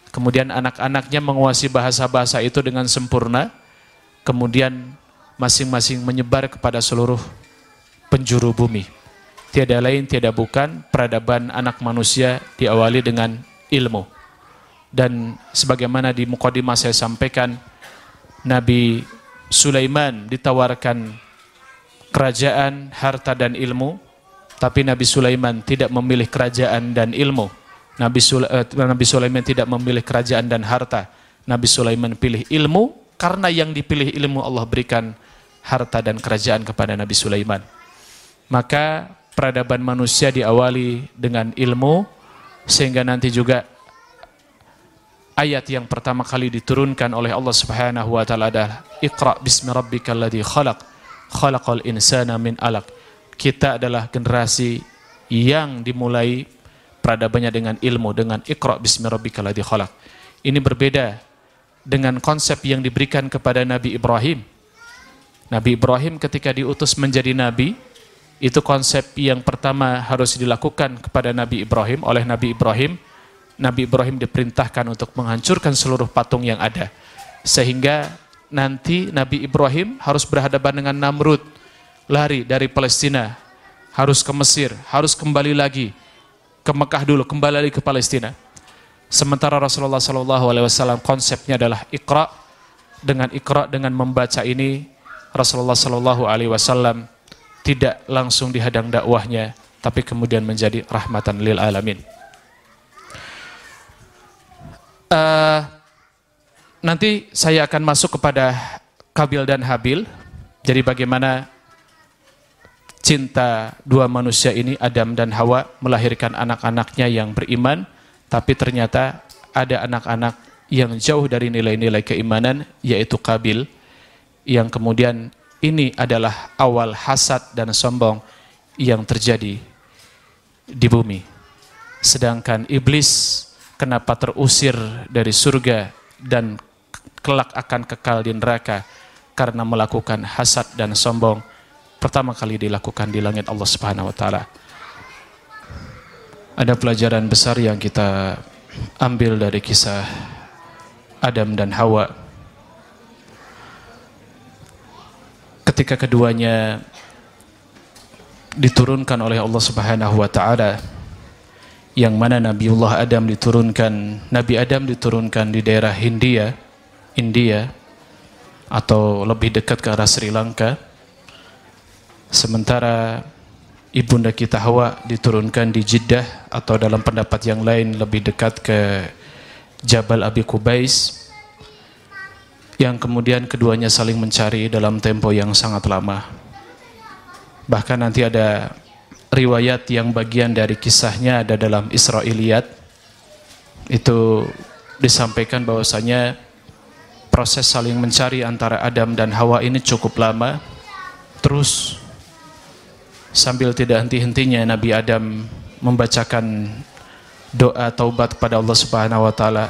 Kemudian anak-anaknya menguasai bahasa-bahasa itu dengan sempurna. Kemudian masing-masing menyebar kepada seluruh penjuru bumi. Tiada lain, tiada bukan, peradaban anak manusia diawali dengan ilmu. Dan sebagaimana di mukadimah saya sampaikan, Nabi Sulaiman ditawarkan kerajaan, harta dan ilmu, tapi Nabi Sulaiman tidak memilih kerajaan dan ilmu. Nabi Sulaiman tidak memilih kerajaan dan harta. Nabi Sulaiman pilih ilmu, karena yang dipilih ilmu Allah berikan harta dan kerajaan kepada Nabi Sulaiman. Maka peradaban manusia diawali dengan ilmu, sehingga nanti juga ayat yang pertama kali diturunkan oleh Allah Subhanahu wa taala adalah Iqra bismi rabbikal ladzi khalaq, khalaqal insana min 'alaq. Kita adalah generasi yang dimulai peradabannya dengan ilmu, dengan Iqra bismi rabbikal ladzi khalaq. Ini berbeda dengan konsep yang diberikan kepada Nabi Ibrahim. Nabi Ibrahim ketika diutus menjadi nabi, itu konsep yang pertama harus dilakukan kepada Nabi Ibrahim oleh Nabi Ibrahim. Nabi Ibrahim diperintahkan untuk menghancurkan seluruh patung yang ada. Sehingga nanti Nabi Ibrahim harus berhadapan dengan Namrud, lari dari Palestina, harus ke Mesir, harus kembali lagi ke Mekah dulu, kembali lagi ke Palestina. Sementara Rasulullah SAW konsepnya adalah Iqra. Dengan membaca ini, Rasulullah SAW tidak langsung dihadang dakwahnya, tapi kemudian menjadi rahmatan lil alamin. Nanti saya akan masuk kepada Qabil dan Habil. Jadi bagaimana cinta dua manusia ini, Adam dan Hawa, melahirkan anak-anaknya yang beriman, tapi ternyata ada anak-anak yang jauh dari nilai-nilai keimanan, yaitu Qabil, yang kemudian ini adalah awal hasad dan sombong yang terjadi di bumi. Sedangkan iblis kenapa terusir dari surga dan kelak akan kekal di neraka? Karena melakukan hasad dan sombong pertama kali dilakukan di langit Allah Subhanahu wa taala. Ada pelajaran besar yang kita ambil dari kisah Adam dan Hawa. Ketika keduanya diturunkan oleh Allah Subhanahu wa taala, yang mana Nabiullah Adam diturunkan, Nabi Adam diturunkan di daerah India atau lebih dekat ke arah Sri Lanka, sementara ibunda kita Hawa diturunkan di Jeddah atau dalam pendapat yang lain lebih dekat ke Jabal Abi Qubais, yang kemudian keduanya saling mencari dalam tempo yang sangat lama. Bahkan nanti ada riwayat yang bagian dari kisahnya ada dalam Israiliyat, itu disampaikan bahwasanya proses saling mencari antara Adam dan Hawa ini cukup lama, terus sambil tidak henti-hentinya Nabi Adam membacakan doa taubat kepada Allah Subhanahu wa taala.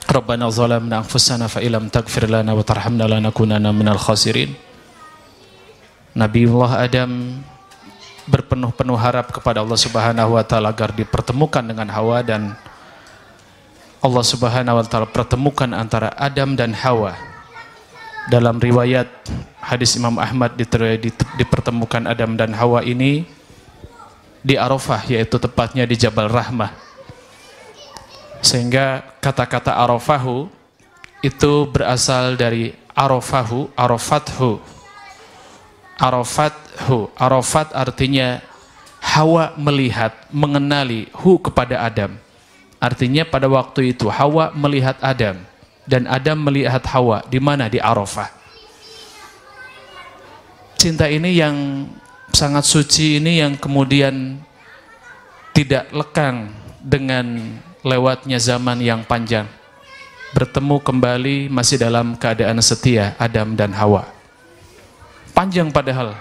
Rabbana zalamna anfusana fa illam taghfir lana wa tarhamna lanakunanna minal khasirin. Nabiullah Adam berpenuh-penuh harap kepada Allah Subhanahu wa taala agar dipertemukan dengan Hawa, dan Allah Subhanahu wa taala pertemukan antara Adam dan Hawa. Dalam riwayat hadis Imam Ahmad dipertemukan Adam dan Hawa ini di Arafah, yaitu tepatnya di Jabal Rahmah. Sehingga kata-kata Arafahu itu berasal dari Arafahu, Arafathu. Arafathu, Arafat artinya Hawa melihat, mengenali hu kepada Adam. Artinya pada waktu itu Hawa melihat Adam dan Adam melihat Hawa. Di mana? Di Arafah. Cinta ini yang sangat suci ini yang kemudian tidak lekang dengan lewatnya zaman yang panjang. Bertemu kembali masih dalam keadaan setia Adam dan Hawa. Panjang padahal.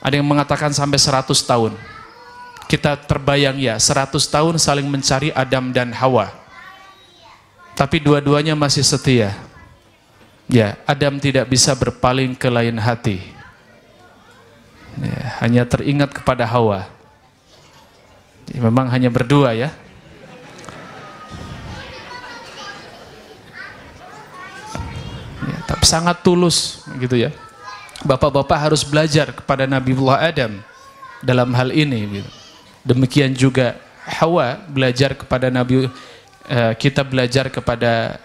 Ada yang mengatakan sampai 100 tahun. Kita terbayang ya, 100 tahun saling mencari Adam dan Hawa. Tapi dua-duanya masih setia. Ya, Adam tidak bisa berpaling ke lain hati. Ya, hanya teringat kepada Hawa. Ya, memang hanya berdua ya. Ya, tapi sangat tulus gitu ya. Bapak-bapak harus belajar kepada Nabiullah Adam dalam hal ini. Gitu. Demikian juga Hawa belajar kepada kita belajar kepada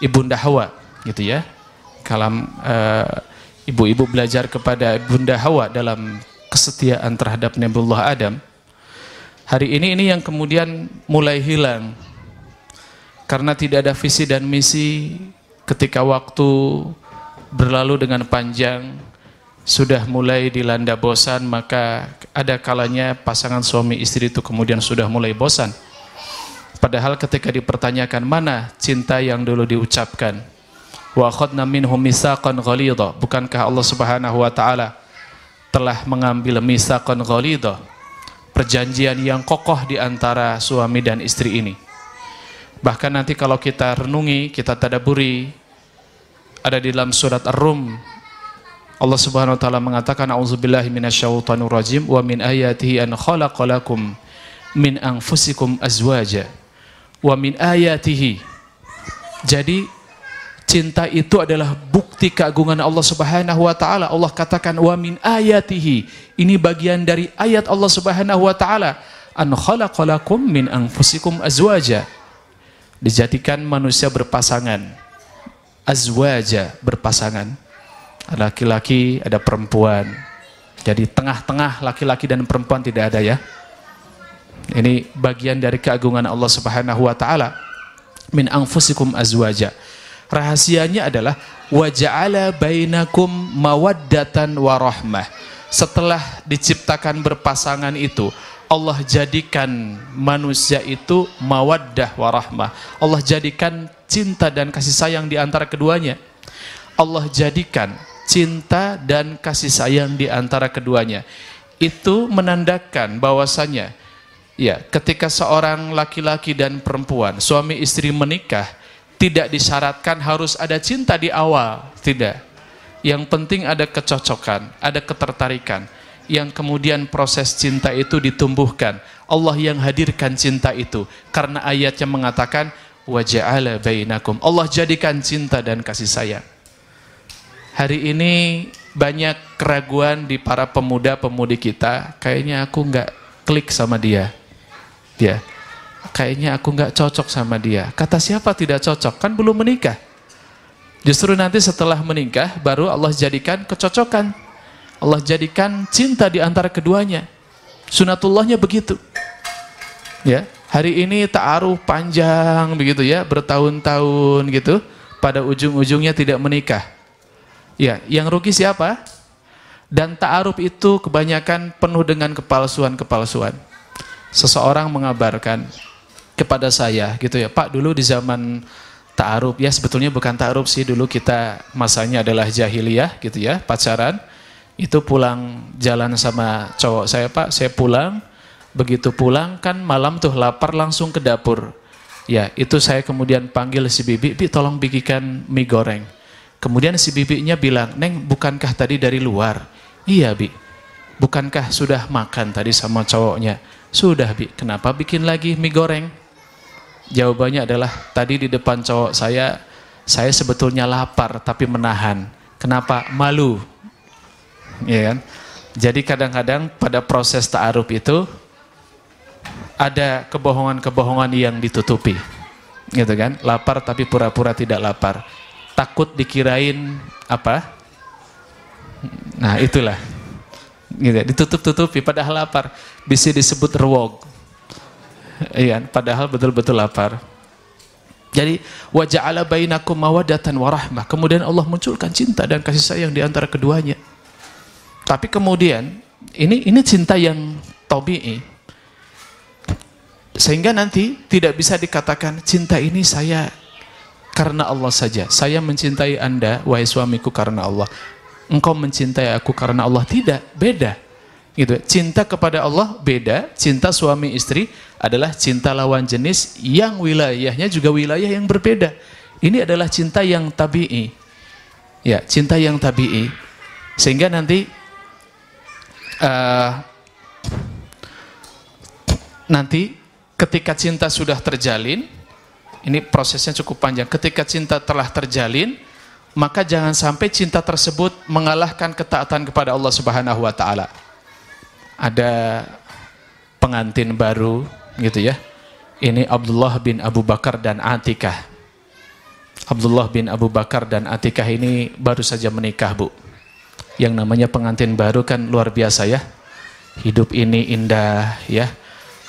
Ibunda Hawa, gitu ya. Kalam ibu-ibu belajar kepada Ibunda Hawa dalam kesetiaan terhadap Nabiullah Adam. Hari ini yang kemudian mulai hilang karena tidak ada visi dan misi. Ketika waktu berlalu dengan panjang, sudah mulai dilanda bosan, maka ada kalanya pasangan suami istri itu kemudian sudah mulai bosan. Padahal ketika dipertanyakan mana cinta yang dulu diucapkan, wa akhadna minhum mitsaqan ghalidha, bukankah Allah Subhanahu wa taala telah mengambil mitsaqan ghalidha, perjanjian yang kokoh di antara suami dan istri ini. Bahkan nanti kalau kita renungi, kita tadaburi, ada di dalam surat Ar-Rum, Allah Subhanahu wa taala mengatakan a'udzubillahi minasyaitonir rajim wa min ayatihi an khalaqalakum min anfusikum azwaja wa min ayatihi. Jadi cinta itu adalah bukti keagungan Allah Subhanahu wa taala. Allah katakan wa min ayatihi. Ini bagian dari ayat Allah Subhanahu wa taala. An khalaqalakum min anfusikum azwaja. Dijadikan manusia berpasangan. Azwaja, berpasangan. Ada laki-laki, ada perempuan. Jadi tengah-tengah laki-laki dan perempuan tidak ada ya. Ini bagian dari keagungan Allah Subhanahu wa taala. Min anfusikum azwaja. Rahasianya adalah wa ja'ala bainakum mawaddatan wa rahmah. Setelah diciptakan berpasangan itu, Allah jadikan manusia itu mawaddah wa rahmah. Allah jadikan cinta dan kasih sayang di antara keduanya. Allah jadikan cinta dan kasih sayang di antara keduanya. Itu menandakan bahwasanya ya, ketika seorang laki-laki dan perempuan, suami istri menikah, tidak disyaratkan harus ada cinta di awal, tidak. Yang penting ada kecocokan, ada ketertarikan, yang kemudian proses cinta itu ditumbuhkan. Allah yang hadirkan cinta itu, karena ayatnya mengatakan wa ja'ala bainakum. Allah jadikan cinta dan kasih sayang. Hari ini banyak keraguan di para pemuda-pemudi kita, kayaknya aku nggak klik sama dia. Ya, kayaknya aku nggak cocok sama dia. Kata siapa tidak cocok? Kan belum menikah. Justru nanti setelah menikah baru Allah jadikan kecocokan. Allah jadikan cinta di antara keduanya. Sunatullahnya begitu. Ya, hari ini ta'aruf panjang begitu ya, bertahun-tahun gitu, pada ujung-ujungnya tidak menikah. Ya, yang rugi siapa? Dan ta'aruf itu kebanyakan penuh dengan kepalsuan-kepalsuan. Seseorang mengabarkan kepada saya gitu ya, Pak, dulu di zaman ta'aruf, ya sebetulnya bukan ta'aruf sih, dulu kita masanya adalah jahiliyah gitu ya, pacaran. Itu pulang jalan sama cowok saya, Pak, saya pulang, begitu pulang kan malam tuh lapar langsung ke dapur. Ya, itu saya kemudian panggil si bibi, Bi tolong bikinkan mie goreng. Kemudian si bibinya bilang, Neng bukankah tadi dari luar? Iya Bi. Bukankah sudah makan tadi sama cowoknya? Sudah Bi. Kenapa bikin lagi mie goreng? Jawabannya adalah, tadi di depan cowok saya sebetulnya lapar tapi menahan. Kenapa? Malu. Ya kan? Jadi kadang-kadang pada proses ta'aruf itu ada kebohongan-kebohongan yang ditutupi. Gitu kan? Lapar tapi pura-pura tidak lapar. Takut dikirain apa? Nah itulah gitu, ditutup-tutupi padahal lapar, bisa disebut rewog. Iya, padahal betul-betul lapar. Jadi wa ja'ala bainakum mawaddatan wa rahmah. Kemudian Allah munculkan cinta dan kasih sayang di antara keduanya. Tapi kemudian ini cinta yang tabi'i. Sehingga nanti tidak bisa dikatakan cinta ini saya karena Allah saja. Saya mencintai Anda, wahai suamiku, karena Allah. Engkau mencintai aku karena Allah. Tidak, beda. Gitu. Cinta kepada Allah beda, cinta suami istri adalah cinta lawan jenis yang wilayahnya juga wilayah yang berbeda. Ini adalah cinta yang tabi'i. Ya, cinta yang tabi'i. Sehingga nanti ketika cinta sudah terjalin, ini prosesnya cukup panjang. Ketika cinta telah terjalin, maka jangan sampai cinta tersebut mengalahkan ketaatan kepada Allah Subhanahu wa taala. Ada pengantin baru gitu ya. Ini Abdullah bin Abu Bakar dan Atikah. Abdullah bin Abu Bakar dan Atikah ini baru saja menikah, Bu. Yang namanya pengantin baru kan luar biasa ya. Hidup ini indah ya.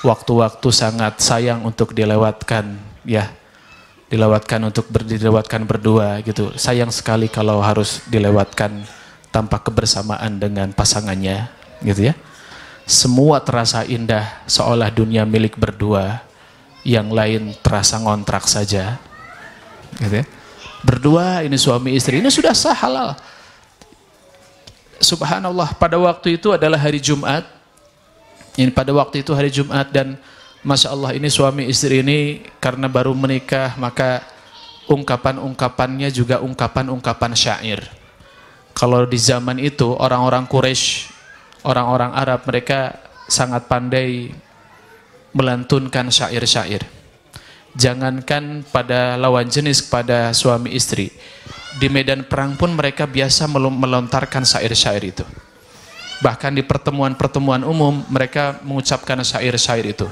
Waktu-waktu sangat sayang untuk dilewatkan ya. Dilewatkan berdua gitu. Sayang sekali kalau harus dilewatkan tanpa kebersamaan dengan pasangannya gitu ya. Semua terasa indah seolah dunia milik berdua, yang lain terasa ngontrak saja gitu ya. Berdua ini suami istri, ini sudah sah halal. Subhanallah, pada waktu itu adalah hari Jumat. Pada waktu itu hari Jumat, dan Masya Allah ini suami istri ini karena baru menikah, maka ungkapan-ungkapannya juga ungkapan-ungkapan syair. Kalau di zaman itu orang-orang Quraisy, orang-orang Arab, mereka sangat pandai melantunkan syair-syair. Jangankan pada lawan jenis, kepada suami istri, di medan perang pun mereka biasa melontarkan syair-syair itu. Bahkan di pertemuan-pertemuan umum mereka mengucapkan syair-syair itu.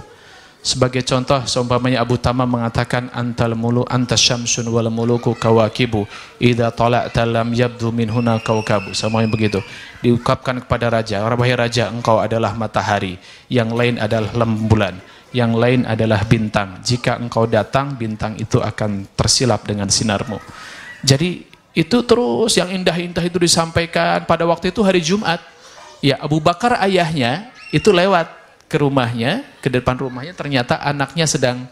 Sebagai contoh, seumpamanya Abu Tamam mengatakan, antal mulu anta syamsun wal muluku kawakibu idza tala'ta lam yabdu min huna kaukabu. Semuanya begitu diungkapkan kepada raja. Wahai raja, engkau adalah matahari, yang lain adalah rembulan, yang lain adalah bintang. Jika engkau datang, bintang itu akan tersilap dengan sinarmu. Jadi itu terus yang indah-indah itu disampaikan. Pada waktu itu hari Jumat, ya Abu Bakar ayahnya itu lewat ke rumahnya, ke depan rumahnya, ternyata anaknya sedang,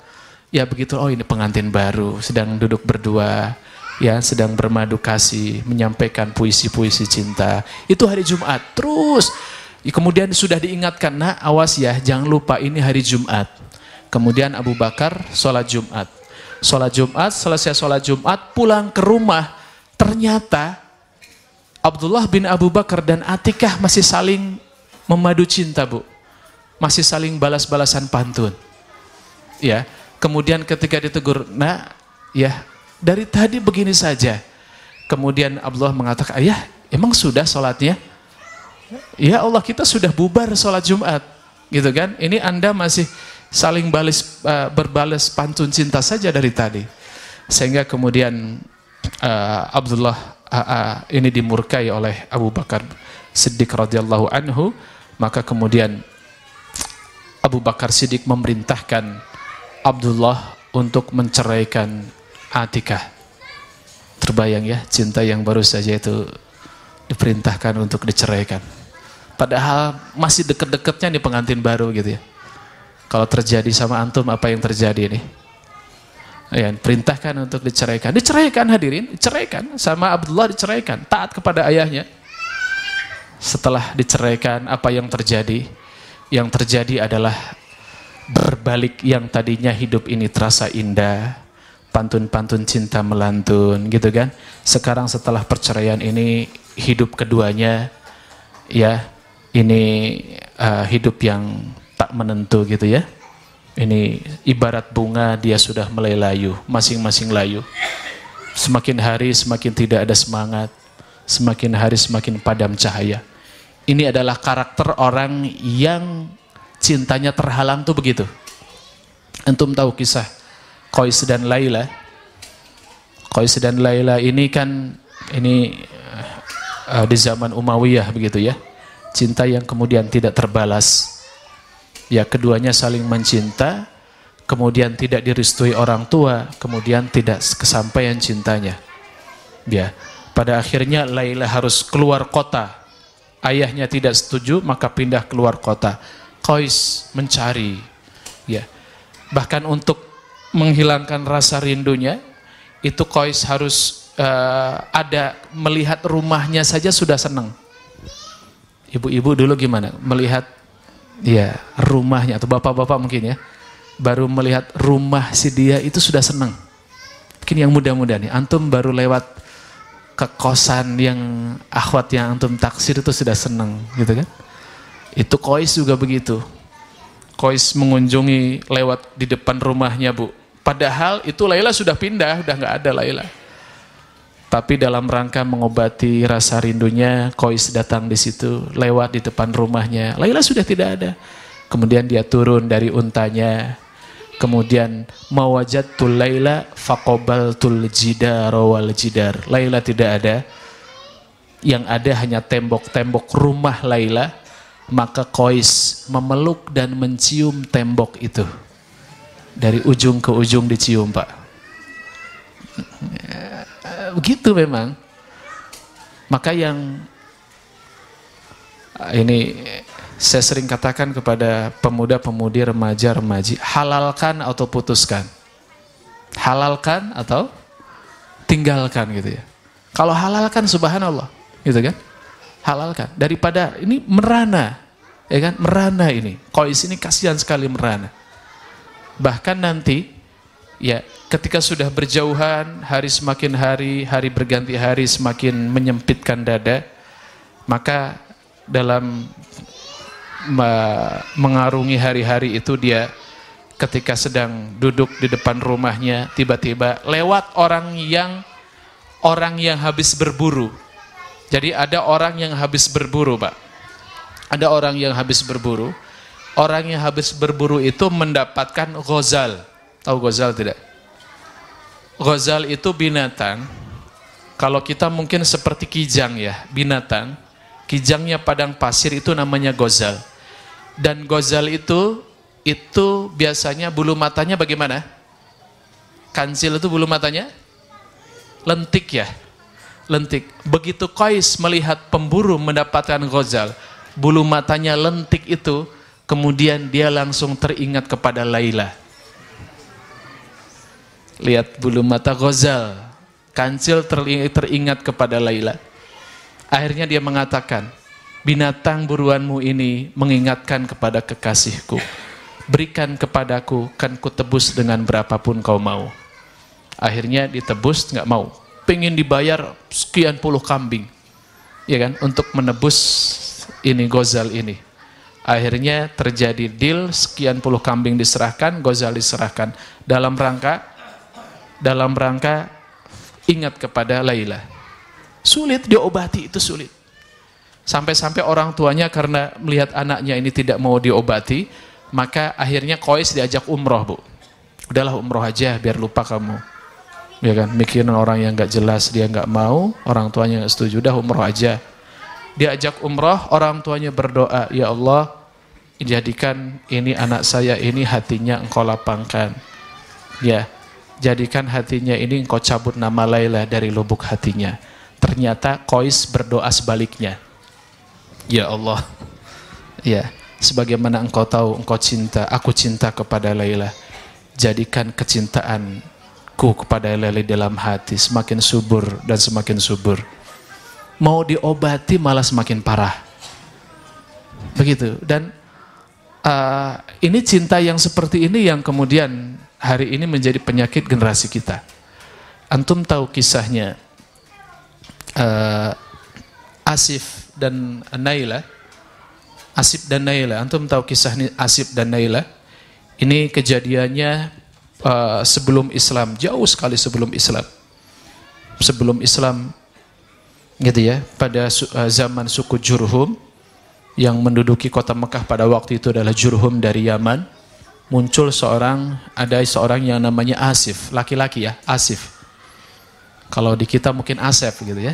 ya begitu, oh ini pengantin baru, sedang duduk berdua, ya sedang bermadu kasih, menyampaikan puisi-puisi cinta. Itu hari Jumat. Terus kemudian sudah diingatkan, nah awas ya, jangan lupa ini hari Jumat. Kemudian Abu Bakar sholat Jumat. Sholat Jumat, selesai sholat Jumat, pulang ke rumah, ternyata Abdullah bin Abu Bakar dan Atikah masih saling memadu cinta, Bu. Masih saling balas-balasan pantun. Ya, kemudian ketika ditegur, "Nak, ya, dari tadi begini saja." Kemudian Abdullah mengatakan, "Ayah, emang sudah sholatnya?" "Ya Allah, kita sudah bubar sholat Jumat." Gitu kan? Ini Anda masih saling berbalas pantun cinta saja dari tadi. Sehingga kemudian Abdullah ini dimurkai oleh Abu Bakar Siddiq radhiyallahu anhu. Maka kemudian Abu Bakar Siddiq memerintahkan Abdullah untuk menceraikan Atikah. Terbayang ya, cinta yang baru saja itu diperintahkan untuk diceraikan. Padahal masih deket-deketnya nih pengantin baru gitu ya. Kalau terjadi sama antum, apa yang terjadi nih? Ya, perintahkan untuk diceraikan. Diceraikan hadirin, diceraikan. Sama Abdullah diceraikan, taat kepada ayahnya. Setelah diceraikan, apa yang terjadi? Yang terjadi adalah berbalik, yang tadinya hidup ini terasa indah, pantun-pantun cinta melantun gitu kan. Sekarang setelah perceraian ini, hidup keduanya ya ini hidup yang tak menentu gitu ya. Ini ibarat bunga, dia sudah mulai layu, masing-masing layu. Semakin hari semakin tidak ada semangat, semakin hari semakin padam cahaya. Ini adalah karakter orang yang cintanya terhalang tuh begitu. Antum tahu kisah Qais dan Laila? Qais dan Laila ini kan di zaman Umayyah begitu ya. Cinta yang kemudian tidak terbalas. Ya, keduanya saling mencinta, kemudian tidak direstui orang tua, kemudian tidak kesampaian cintanya. Ya, pada akhirnya Laila harus keluar kota. Ayahnya tidak setuju, maka pindah keluar kota. Qais mencari, ya. Bahkan untuk menghilangkan rasa rindunya, itu Qais harus melihat rumahnya saja sudah senang. Ibu-ibu dulu gimana? Melihat ya rumahnya, atau bapak-bapak mungkin ya, baru melihat rumah si dia itu sudah senang. Mungkin yang muda-muda nih, antum baru lewat ke kosan yang akhwat yang antum taksir itu sudah senang gitu kan. Itu Qais juga begitu. Qais mengunjungi lewat di depan rumahnya, Bu. Padahal itu Laila sudah pindah, udah nggak ada Laila. Tapi dalam rangka mengobati rasa rindunya, Qais datang di situ, lewat di depan rumahnya. Laila sudah tidak ada. Kemudian dia turun dari untanya. Kemudian mawajadtul Laila faqabaltul jidar wal jidar. Laila tidak ada. Yang ada hanya tembok-tembok rumah Laila. Maka Qais memeluk dan mencium tembok itu. Dari ujung ke ujung dicium, Pak. Begitu memang. Maka yang ini saya sering katakan kepada pemuda-pemudi, remaja-remaji, halalkan atau putuskan. Halalkan atau tinggalkan gitu ya. Kalau halalkan subhanallah, gitu kan? Halalkan daripada ini merana, ya kan? Merana ini. Qais ini kasihan sekali merana. Bahkan nanti ya, ketika sudah berjauhan, hari semakin hari berganti hari semakin menyempitkan dada, maka dalam mengarungi hari-hari itu dia ketika sedang duduk di depan rumahnya, tiba-tiba lewat orang yang habis berburu. Jadi ada orang yang habis berburu, Pak. Ada orang yang habis berburu. Orang yang habis berburu itu mendapatkan ghazal. Tahu ghazal tidak? Ghazal itu binatang. Kalau kita mungkin seperti kijang ya, binatang. Kijangnya padang pasir itu namanya ghazal. Dan ghazal itu biasanya bulu matanya bagaimana? Kancil itu bulu matanya lentik ya. Lentik. Begitu Qais melihat pemburu mendapatkan ghazal, bulu matanya lentik itu, kemudian dia langsung teringat kepada Laila. Lihat bulu mata ghazal, kancil teringat kepada Laila. Akhirnya dia mengatakan, binatang buruanmu ini mengingatkan kepada kekasihku. Berikan kepadaku, kan ku tebus dengan berapapun kau mau. Akhirnya ditebus, nggak mau. Pengen dibayar sekian puluh kambing, ya kan, untuk menebus ini ghazal ini. Akhirnya terjadi deal, sekian puluh kambing diserahkan, ghazal diserahkan dalam rangka ingat kepada Laila. Sulit diobati, itu sulit. Sampai-sampai orang tuanya karena melihat anaknya ini tidak mau diobati, maka akhirnya Qais diajak umroh, Bu. Udahlah umroh aja biar lupa kamu. Ya kan, mikirin orang yang gak jelas, dia gak mau, orang tuanya gak setuju, udah umroh aja. Dia ajak umroh, orang tuanya berdoa, ya Allah, jadikan ini anak saya ini hatinya engkau lapangkan. Ya, jadikan hatinya ini engkau cabut nama Laila dari lubuk hatinya. Ternyata Qais berdoa sebaliknya. Ya Allah, ya, sebagaimana engkau tahu engkau cinta, aku cinta kepada Laila. Jadikan kecintaanku kepada Laila dalam hati semakin subur dan semakin subur. Mau diobati malah semakin parah. Begitu. Dan ini cinta yang seperti ini yang kemudian hari ini menjadi penyakit generasi kita. Antum tahu kisahnya Asif dan Naila. Asif dan Naila. Antum tahu kisah Asif dan Naila? Ini kejadiannya sebelum Islam, jauh sekali sebelum Islam. Sebelum Islam, gitu ya, pada zaman suku Jurhum yang menduduki kota Mekah pada waktu itu adalah Jurhum dari Yaman. Muncul ada seorang yang namanya Asif, laki-laki ya, Asif. Kalau di kita mungkin Asef gitu ya.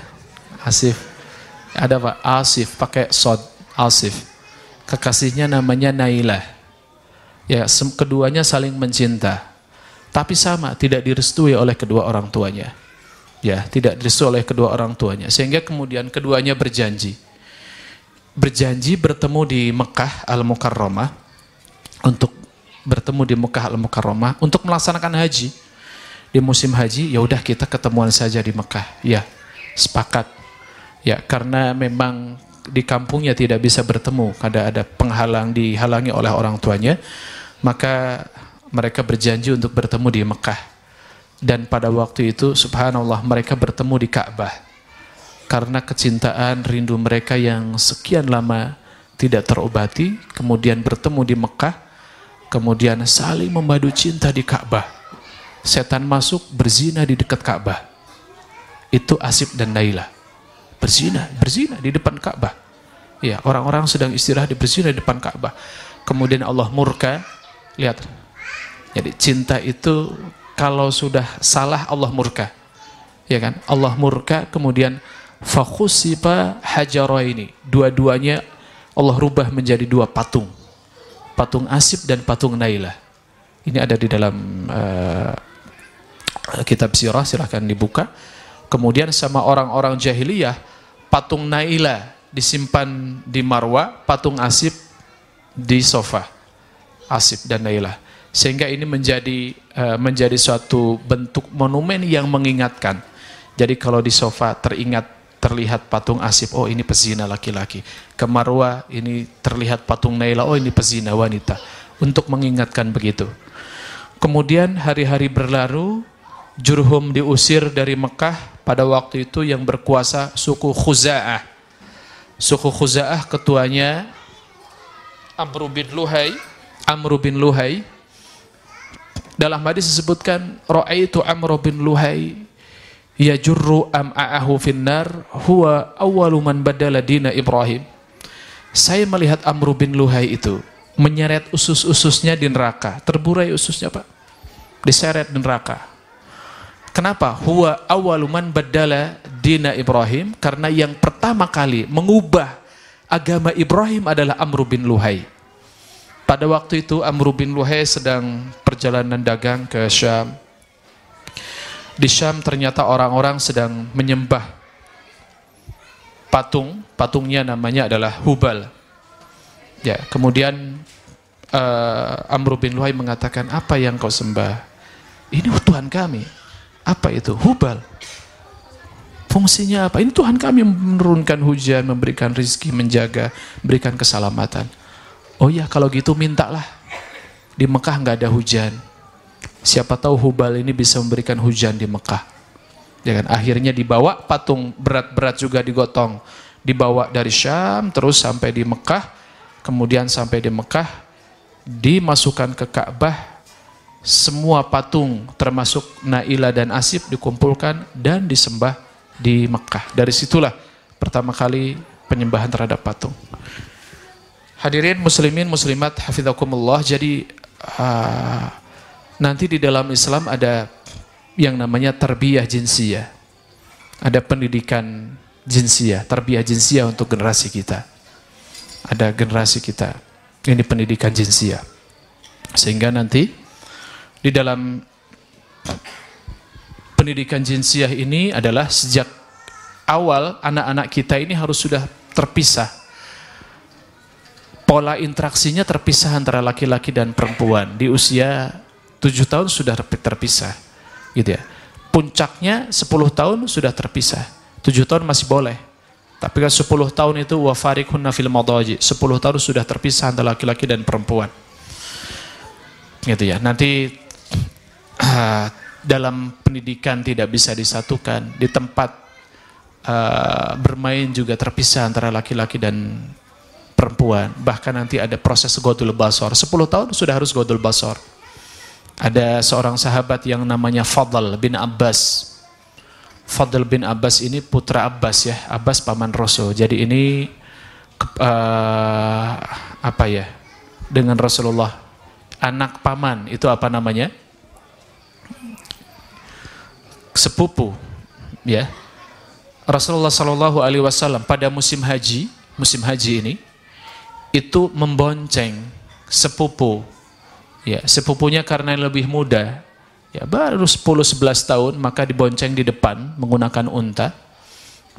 Asif. Ada Pak, Asif pakai sod, Asif. Kekasihnya namanya Naila. Ya, keduanya saling mencinta. Tapi sama, tidak direstui oleh kedua orang tuanya. Ya, tidak direstui oleh kedua orang tuanya. Sehingga kemudian keduanya berjanji bertemu di Mekah Al-Mukarramah, untuk bertemu di Mekah Al-Mukarramah untuk melaksanakan haji. Di musim haji, ya udah kita ketemuan saja di Mekah. Ya, sepakat. Ya, karena memang di kampungnya tidak bisa bertemu karena ada penghalang, dihalangi oleh orang tuanya, maka mereka berjanji untuk bertemu di Mekah. Dan pada waktu itu subhanallah mereka bertemu di Ka'bah karena kecintaan rindu mereka yang sekian lama tidak terobati, kemudian bertemu di Mekah, kemudian saling memadu cinta di Ka'bah. Setan masuk berzina di dekat Ka'bah. Itu Asif dan Nailah berzina di depan Ka'bah. Ya, orang-orang sedang istirahat berzina di depan Ka'bah. Kemudian Allah murka. Lihat. Jadi cinta itu kalau sudah salah Allah murka. Ya kan? Allah murka, kemudian fakhusifa hajaraini. Dua-duanya Allah rubah menjadi dua patung. Patung Asif dan patung Nailah. Ini ada di dalam kitab sirah, silahkan dibuka. Kemudian sama orang-orang jahiliyah, patung Nailah disimpan di Marwa, patung Asif di sofa. Asif dan Nailah. Sehingga ini menjadi suatu bentuk monumen yang mengingatkan. Jadi kalau di sofa terlihat patung Asif, oh ini pezina laki-laki. Ke Marwa ini terlihat patung Nailah, oh ini pezina wanita. Untuk mengingatkan begitu. Kemudian hari-hari berlalu, Jurhum diusir dari Mekah. Pada waktu itu yang berkuasa suku Khuza'ah. Suku Khuza'ah ketuanya Amr bin Luhai. Dalam hadis disebutkan ra'aitu Amr bin Luhai yajurru am'a'ahu finnar huwa awwalu man badala dina Ibrahim. Saya melihat Amr bin Luhai itu menyeret usus-ususnya di neraka. Terburai ususnya, Pak. Diseret di neraka. Kenapa? Huwa awwalu man badala dina Ibrahim, karena yang pertama kali mengubah agama Ibrahim adalah Amr bin Luhai. Pada waktu itu Amr bin Luhai sedang perjalanan dagang ke Syam. Di Syam ternyata orang-orang sedang menyembah patungnya namanya adalah Hubal. Ya, kemudian Amr bin Luhai mengatakan, apa yang kau sembah? Ini Tuhan kami. Apa itu? Hubal. Fungsinya apa? Ini Tuhan kami menurunkan hujan, memberikan rezeki, menjaga, memberikan keselamatan. Oh ya, kalau gitu mintalah. Di Mekah nggak ada hujan. Siapa tahu Hubal ini bisa memberikan hujan di Mekah. Ya kan? Akhirnya dibawa patung berat-berat juga digotong. Dibawa dari Syam terus sampai di Mekah. Kemudian sampai di Mekah dimasukkan ke Ka'bah. Semua patung termasuk Nailah dan Asif dikumpulkan dan disembah di Mekah. Dari situlah pertama kali penyembahan terhadap patung. Hadirin muslimin muslimat hafizakumullah. Jadi nanti di dalam Islam ada yang namanya tarbiyah jinsiyah. Ada pendidikan jinsiyah, tarbiyah jinsiyah untuk generasi kita. Ada generasi kita. Ini pendidikan jinsiyah. Sehingga nanti di dalam pendidikan jinsiyah ini adalah sejak awal anak-anak kita ini harus sudah terpisah. Pola interaksinya terpisah antara laki-laki dan perempuan. Di usia 7 tahun sudah terpisah. Gitu ya. Puncaknya 10 tahun sudah terpisah. 7 tahun masih boleh. Tapi kan 10 tahun itu wa fariqhunna fil madaji. 10 tahun sudah terpisah antara laki-laki dan perempuan. Gitu ya. Nanti dalam pendidikan tidak bisa disatukan, di tempat bermain juga terpisah antara laki-laki dan perempuan. Bahkan nanti ada proses godul basor. 10 tahun sudah harus godul basor. Ada seorang sahabat yang namanya Fadl bin Abbas. Fadl bin Abbas ini putra Abbas ya, Abbas paman Rasul. Jadi ini apa ya? Dengan Rasulullah, anak paman itu apa namanya? Sepupu, ya. Rasulullah Shallallahu Alaihi Wasallam pada musim haji ini itu membonceng sepupu, ya, sepupunya karena lebih muda, ya, baru 10-11 tahun, maka dibonceng di depan menggunakan unta.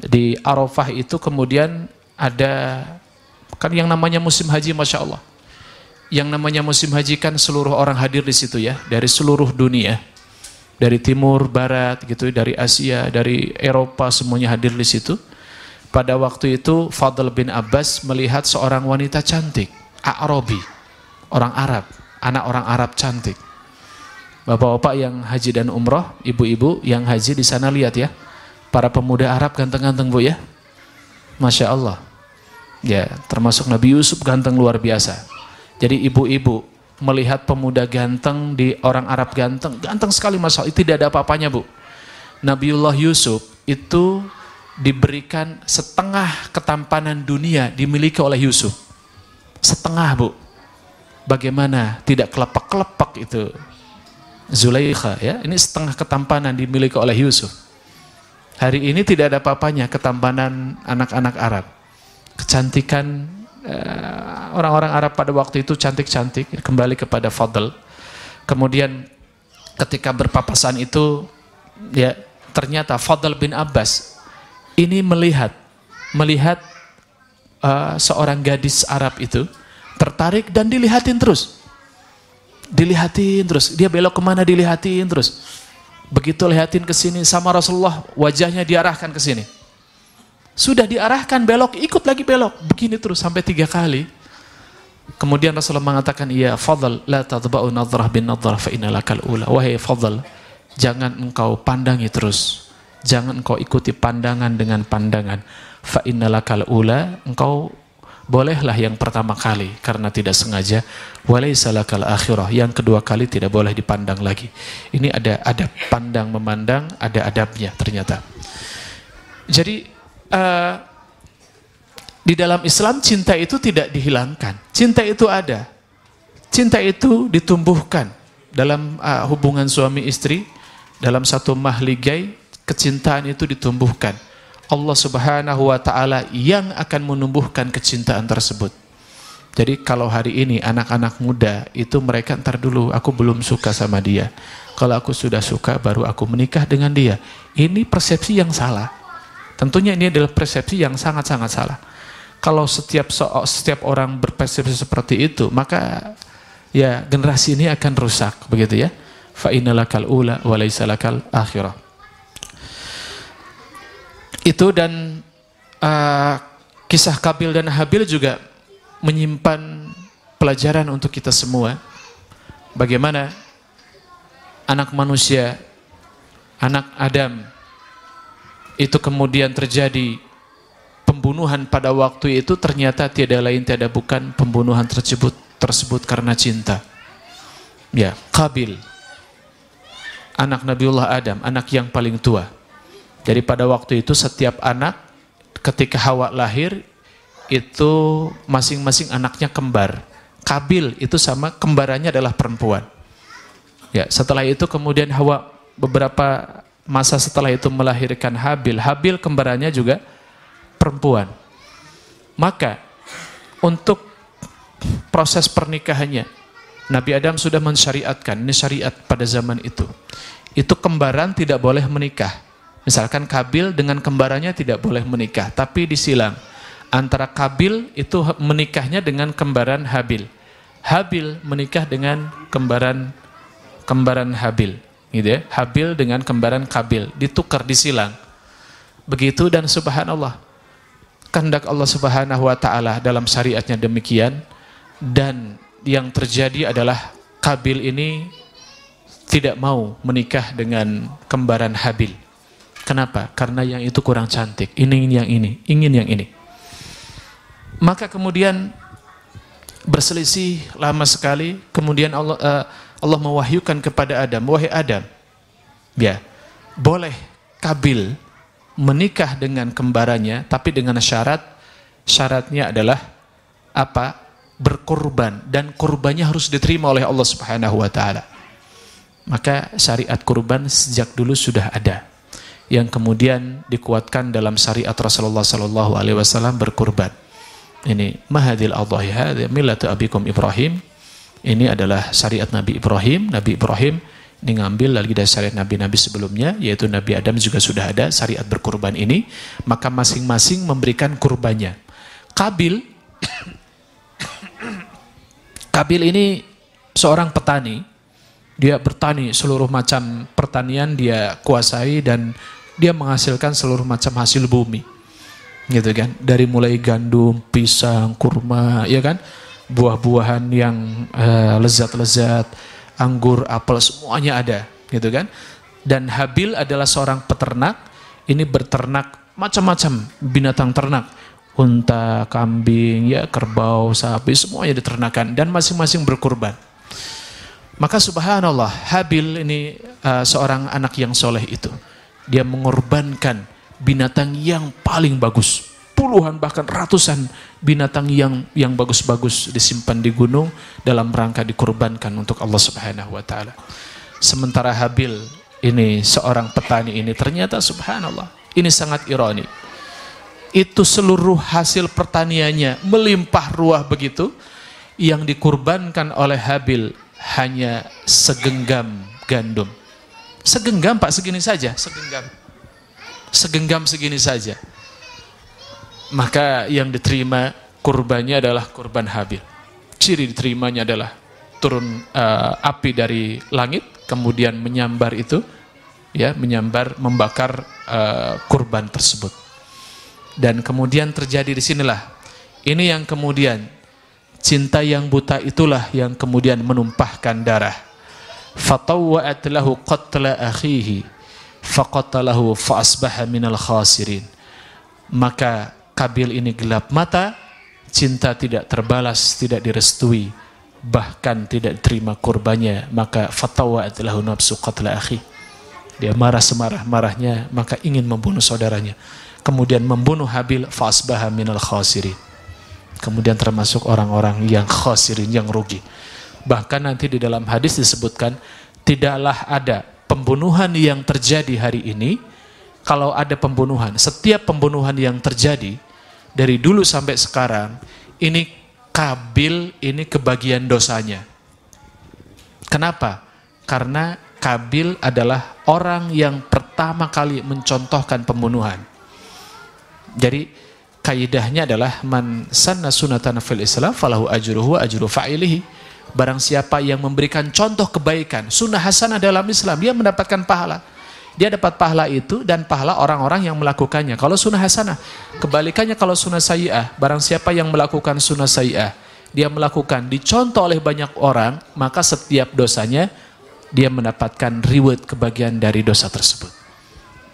Di Arafah itu kemudian ada kan yang namanya musim haji, masya Allah. Yang namanya musim haji kan seluruh orang hadir di situ ya, dari seluruh dunia. Dari timur, barat, gitu, dari Asia, dari Eropa, semuanya hadir di situ. Pada waktu itu Fadl bin Abbas melihat seorang wanita cantik, A'rabi, orang Arab, anak orang Arab cantik. Bapak-bapak yang haji dan umroh, ibu-ibu yang haji di sana lihat ya, para pemuda Arab ganteng-ganteng Bu ya, Masya Allah. Ya, termasuk Nabi Yusuf ganteng luar biasa. Jadi ibu-ibu melihat pemuda ganteng di orang Arab ganteng, ganteng sekali Masya Allah, itu tidak ada apa-apanya Bu. Nabiullah Yusuf itu diberikan setengah ketampanan dunia dimiliki oleh Yusuf. Setengah Bu. Bagaimana tidak kelepak-kelepak itu Zulaikha ya, ini setengah ketampanan dimiliki oleh Yusuf. Hari ini tidak ada apa-apanya ketampanan anak-anak Arab. Kecantikan orang-orang Arab pada waktu itu cantik-cantik, kembali kepada Fadl. Kemudian ketika berpapasan itu ya, ternyata Fadl bin Abbas ini melihat seorang gadis Arab itu tertarik dan dilihatin terus. Dia belok kemana dilihatin terus. Begitu lihatin ke sini sama Rasulullah, wajahnya diarahkan ke sini. Sudah diarahkan belok, ikut lagi belok. Begini terus sampai 3 kali. Kemudian Rasulullah mengatakan, "Ya Fadl, la tadba'u nadhrah bin nadhrah fa innalakal ula." Wahai Fadl, jangan engkau pandangi terus. Jangan engkau ikuti pandangan dengan pandangan. Fa innalakal ula, engkau bolehlah yang pertama kali karena tidak sengaja. Walaysa lakal akhirah, yang kedua kali tidak boleh dipandang lagi. Ini ada adab pandang memandang, ada adabnya ternyata. Jadi di dalam Islam cinta itu tidak dihilangkan. Cinta itu ada. Cinta itu ditumbuhkan dalam hubungan suami istri, dalam satu mahligai, kecintaan itu ditumbuhkan. Allah Subhanahu wa ta'ala yang akan menumbuhkan kecintaan tersebut. Jadi kalau hari ini anak-anak muda itu mereka ntar dulu, aku belum suka sama dia. Kalau aku sudah suka baru aku menikah dengan dia. Ini persepsi yang salah. Tentunya ini adalah persepsi yang sangat-sangat salah. Kalau setiap orang berpersepsi seperti itu, maka ya generasi ini akan rusak, begitu ya. Fa innalakal ula wa laysa lakal akhirah. Itu dan kisah Qabil dan Habil juga menyimpan pelajaran untuk kita semua. Bagaimana anak manusia, anak Adam, itu kemudian terjadi pembunuhan pada waktu itu, ternyata tiada lain tiada bukan pembunuhan tersebut karena cinta. Ya, Qabil, anak Nabiullah Adam, anak yang paling tua. Jadi pada waktu itu setiap anak ketika Hawa lahir itu masing-masing anaknya kembar. Qabil itu sama kembarannya adalah perempuan. Ya, setelah itu kemudian Hawa beberapa masa setelah itu melahirkan Habil. Habil kembarannya juga perempuan. Maka untuk proses pernikahannya Nabi Adam sudah mensyariatkan, ini syariat pada zaman itu. Itu kembaran tidak boleh menikah. Misalkan Qabil dengan kembarannya tidak boleh menikah, tapi disilang. Antara Qabil itu menikahnya dengan kembaran Habil. Habil menikah dengan kembaran Habil. Gitu ya. Habil dengan kembaran Qabil, ditukar, disilang. Begitu dan subhanallah. Kehendak Allah Subhanahu wa taala dalam syariatnya demikian, dan yang terjadi adalah Qabil ini tidak mau menikah dengan kembaran Habil. Kenapa? Karena yang itu kurang cantik, ingin yang ini. Maka kemudian berselisih lama sekali, kemudian Allah mewahyukan kepada Adam, wahai Adam, ya, boleh Qabil menikah dengan kembarannya, tapi dengan syaratnya adalah apa? Berkorban, dan kurbannya harus diterima oleh Allah Subhanahu wa taala. Maka syariat kurban sejak dulu sudah ada, yang kemudian dikuatkan dalam syariat Rasulullah sallallahu alaihi wasallam berkurban. Ini mahadil adhiya millatu abikum Ibrahim. Ini adalah syariat Nabi Ibrahim. Nabi Ibrahim ini ngambil lagi dari syariat nabi-nabi sebelumnya, yaitu Nabi Adam juga sudah ada syariat berkurban ini. Maka masing-masing memberikan kurbannya. Qabil ini seorang petani. Dia bertani, seluruh macam pertanian dia kuasai, dan dia menghasilkan seluruh macam hasil bumi. gitu kan, dari mulai gandum, pisang, kurma, ya kan, buah-buahan yang lezat-lezat, anggur, apel, semuanya ada, gitu kan. Dan Habil adalah seorang peternak, ini berternak macam-macam binatang ternak, unta, kambing, ya, kerbau, sapi, semuanya diternakan dan masing-masing berkurban. Maka subhanallah, Habil ini seorang anak yang soleh itu, dia mengorbankan binatang yang paling bagus, puluhan bahkan ratusan binatang yang bagus-bagus disimpan di gunung dalam rangka dikurbankan untuk Allah Subhanahu wa taala. Sementara Habil ini seorang petani ini ternyata subhanallah, ini sangat ironi. Itu seluruh hasil pertaniannya melimpah ruah begitu, yang dikurbankan oleh Habil hanya segenggam gandum. Segenggam Pak, segini saja, segenggam segini saja. Maka yang diterima kurbannya adalah kurban Habil. Ciri diterimanya adalah turun api dari langit, kemudian menyambar itu, ya, menyambar, membakar kurban tersebut. Dan kemudian terjadi di sinilah, ini yang kemudian cinta yang buta itulah yang kemudian menumpahkan darah. Fatawwa'at lahu qatla akhihi faqatalahu fa asbaha minal khasirin. Maka Kabil ini gelap mata, cinta tidak terbalas, tidak direstui, bahkan tidak diterima kurbannya, maka fatawwa'at lahu nafsu qatla akhi. Dia marah semarah-marahnya, maka ingin membunuh saudaranya. Kemudian membunuh Habil, fa asbaha minal khasirin. Kemudian termasuk orang-orang yang khasirin, yang rugi. Bahkan nanti di dalam hadis disebutkan, tidaklah ada pembunuhan yang terjadi hari ini, kalau ada pembunuhan, setiap pembunuhan yang terjadi dari dulu sampai sekarang, ini Kabil ini kebagian dosanya. Kenapa? Karena Kabil adalah orang yang pertama kali mencontohkan pembunuhan. Jadi kaidahnya adalah man sanna sunatan fil Islam falahu ajruhu wa ajru fa'ilihi. Barang siapa yang memberikan contoh kebaikan, sunnah hasanah dalam Islam, dia mendapatkan pahala. Dia dapat pahala itu dan pahala orang-orang yang melakukannya. Kalau sunnah hasanah, kebalikannya kalau sunnah sayyi'ah, barang siapa yang melakukan sunnah sayyi'ah, dia melakukan dicontoh oleh banyak orang, maka setiap dosanya dia mendapatkan reward, kebagian dari dosa tersebut.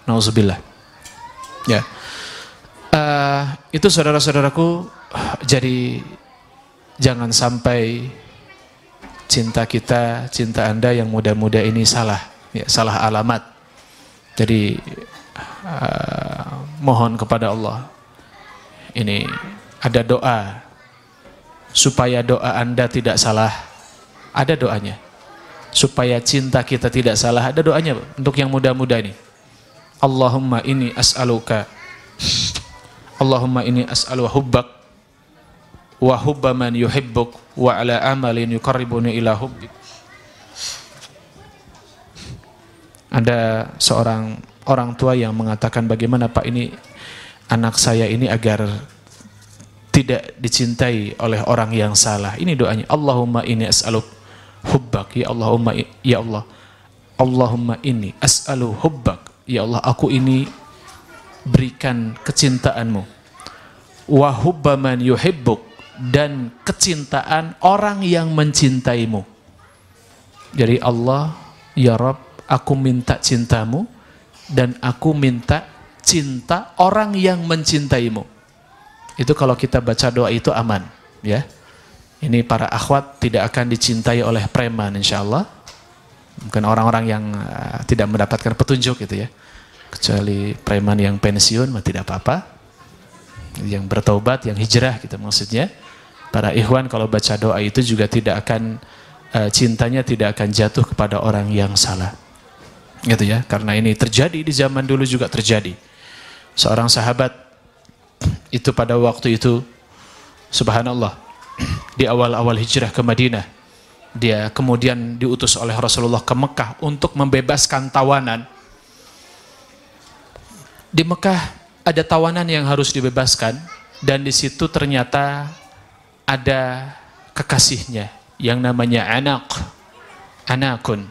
Nauzubillah. Ya. Itu saudara-saudaraku, jadi jangan sampai cinta kita, cinta Anda yang muda-muda ini salah, ya, salah alamat. Jadi mohon kepada Allah, ini ada doa supaya doa Anda tidak salah, ada doanya. Supaya cinta kita tidak salah, ada doanya untuk yang muda-muda ini. Allahumma inni as'aluka, Allahumma inni as'alu hubbak wa hubba man yuhibbuk wa ala amalin yuqarribuni ila hubbik. Ada seorang orang tua yang mengatakan, bagaimana Pak ini anak saya ini agar tidak dicintai oleh orang yang salah. Ini doanya, Allahumma inni as'alu hubbak, ya Allahumma, ya Allah, Allahumma inni as'alu hubbak, ya Allah, aku ini berikan kecintaanmu, wa hubba man yuhibbuk, dan kecintaan orang yang mencintaimu. Jadi Allah, ya Rabb, aku minta cintamu dan aku minta cinta orang yang mencintaimu. Itu kalau kita baca doa itu aman, ya. Ini para akhwat tidak akan dicintai oleh preman insyaallah. Mungkin orang-orang yang tidak mendapatkan petunjuk gitu ya. Kecuali preman yang pensiun mah tidak apa-apa. Yang bertaubat, yang hijrah gitu maksudnya. Para ikhwan kalau baca doa itu juga tidak akan cintanya tidak akan jatuh kepada orang yang salah. Gitu ya. Karena ini terjadi di zaman dulu juga terjadi. Seorang sahabat itu pada waktu itu subhanallah, di awal-awal hijrah ke Madinah, dia kemudian diutus oleh Rasulullah ke Mekah untuk membebaskan tawanan. Di Mekah ada tawanan yang harus dibebaskan, dan di situ ternyata ada kekasihnya yang namanya Anakun,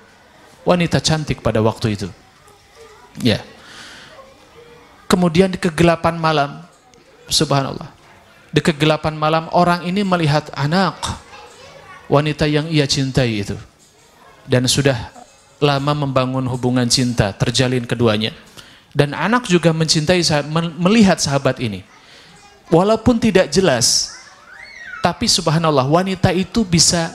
wanita cantik pada waktu itu. Ya. Kemudian di kegelapan malam subhanallah, di kegelapan malam orang ini melihat anak wanita yang ia cintai itu, dan sudah lama membangun hubungan cinta terjalin keduanya, dan anak juga mencintai melihat sahabat ini walaupun tidak jelas, tapi subhanallah wanita itu bisa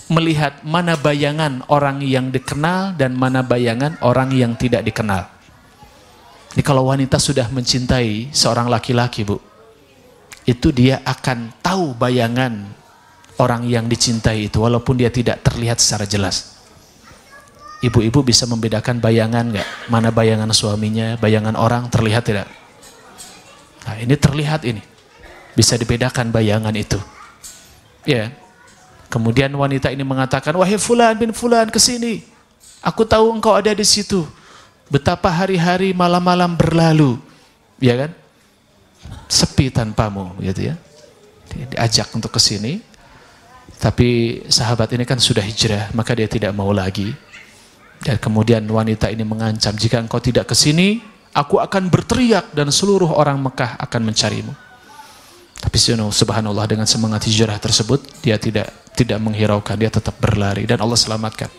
melihat mana bayangan orang yang dikenal dan mana bayangan orang yang tidak dikenal. Jadi kalau wanita sudah mencintai seorang laki-laki, Bu, itu dia akan tahu bayangan orang yang dicintai itu walaupun dia tidak terlihat secara jelas. Ibu-ibu bisa membedakan bayangan nggak? Mana bayangan suaminya, bayangan orang terlihat tidak? Nah, ini terlihat ini. Bisa dibedakan bayangan itu. Ya. Kemudian wanita ini mengatakan, wahai fulan bin fulan, kesini. Aku tahu engkau ada di situ. Betapa hari-hari malam-malam berlalu, ya kan? Sepi tanpamu, gitu ya. Diajak untuk kesini. Tapi sahabat ini kan sudah hijrah, maka dia tidak mau lagi. Dan kemudian wanita ini mengancam, jika engkau tidak kesini, aku akan berteriak dan seluruh orang Mekah akan mencarimu. Tapi subhanallah, dengan semangat hijrah tersebut, dia tidak menghiraukan, dia tetap berlari dan Allah selamatkan.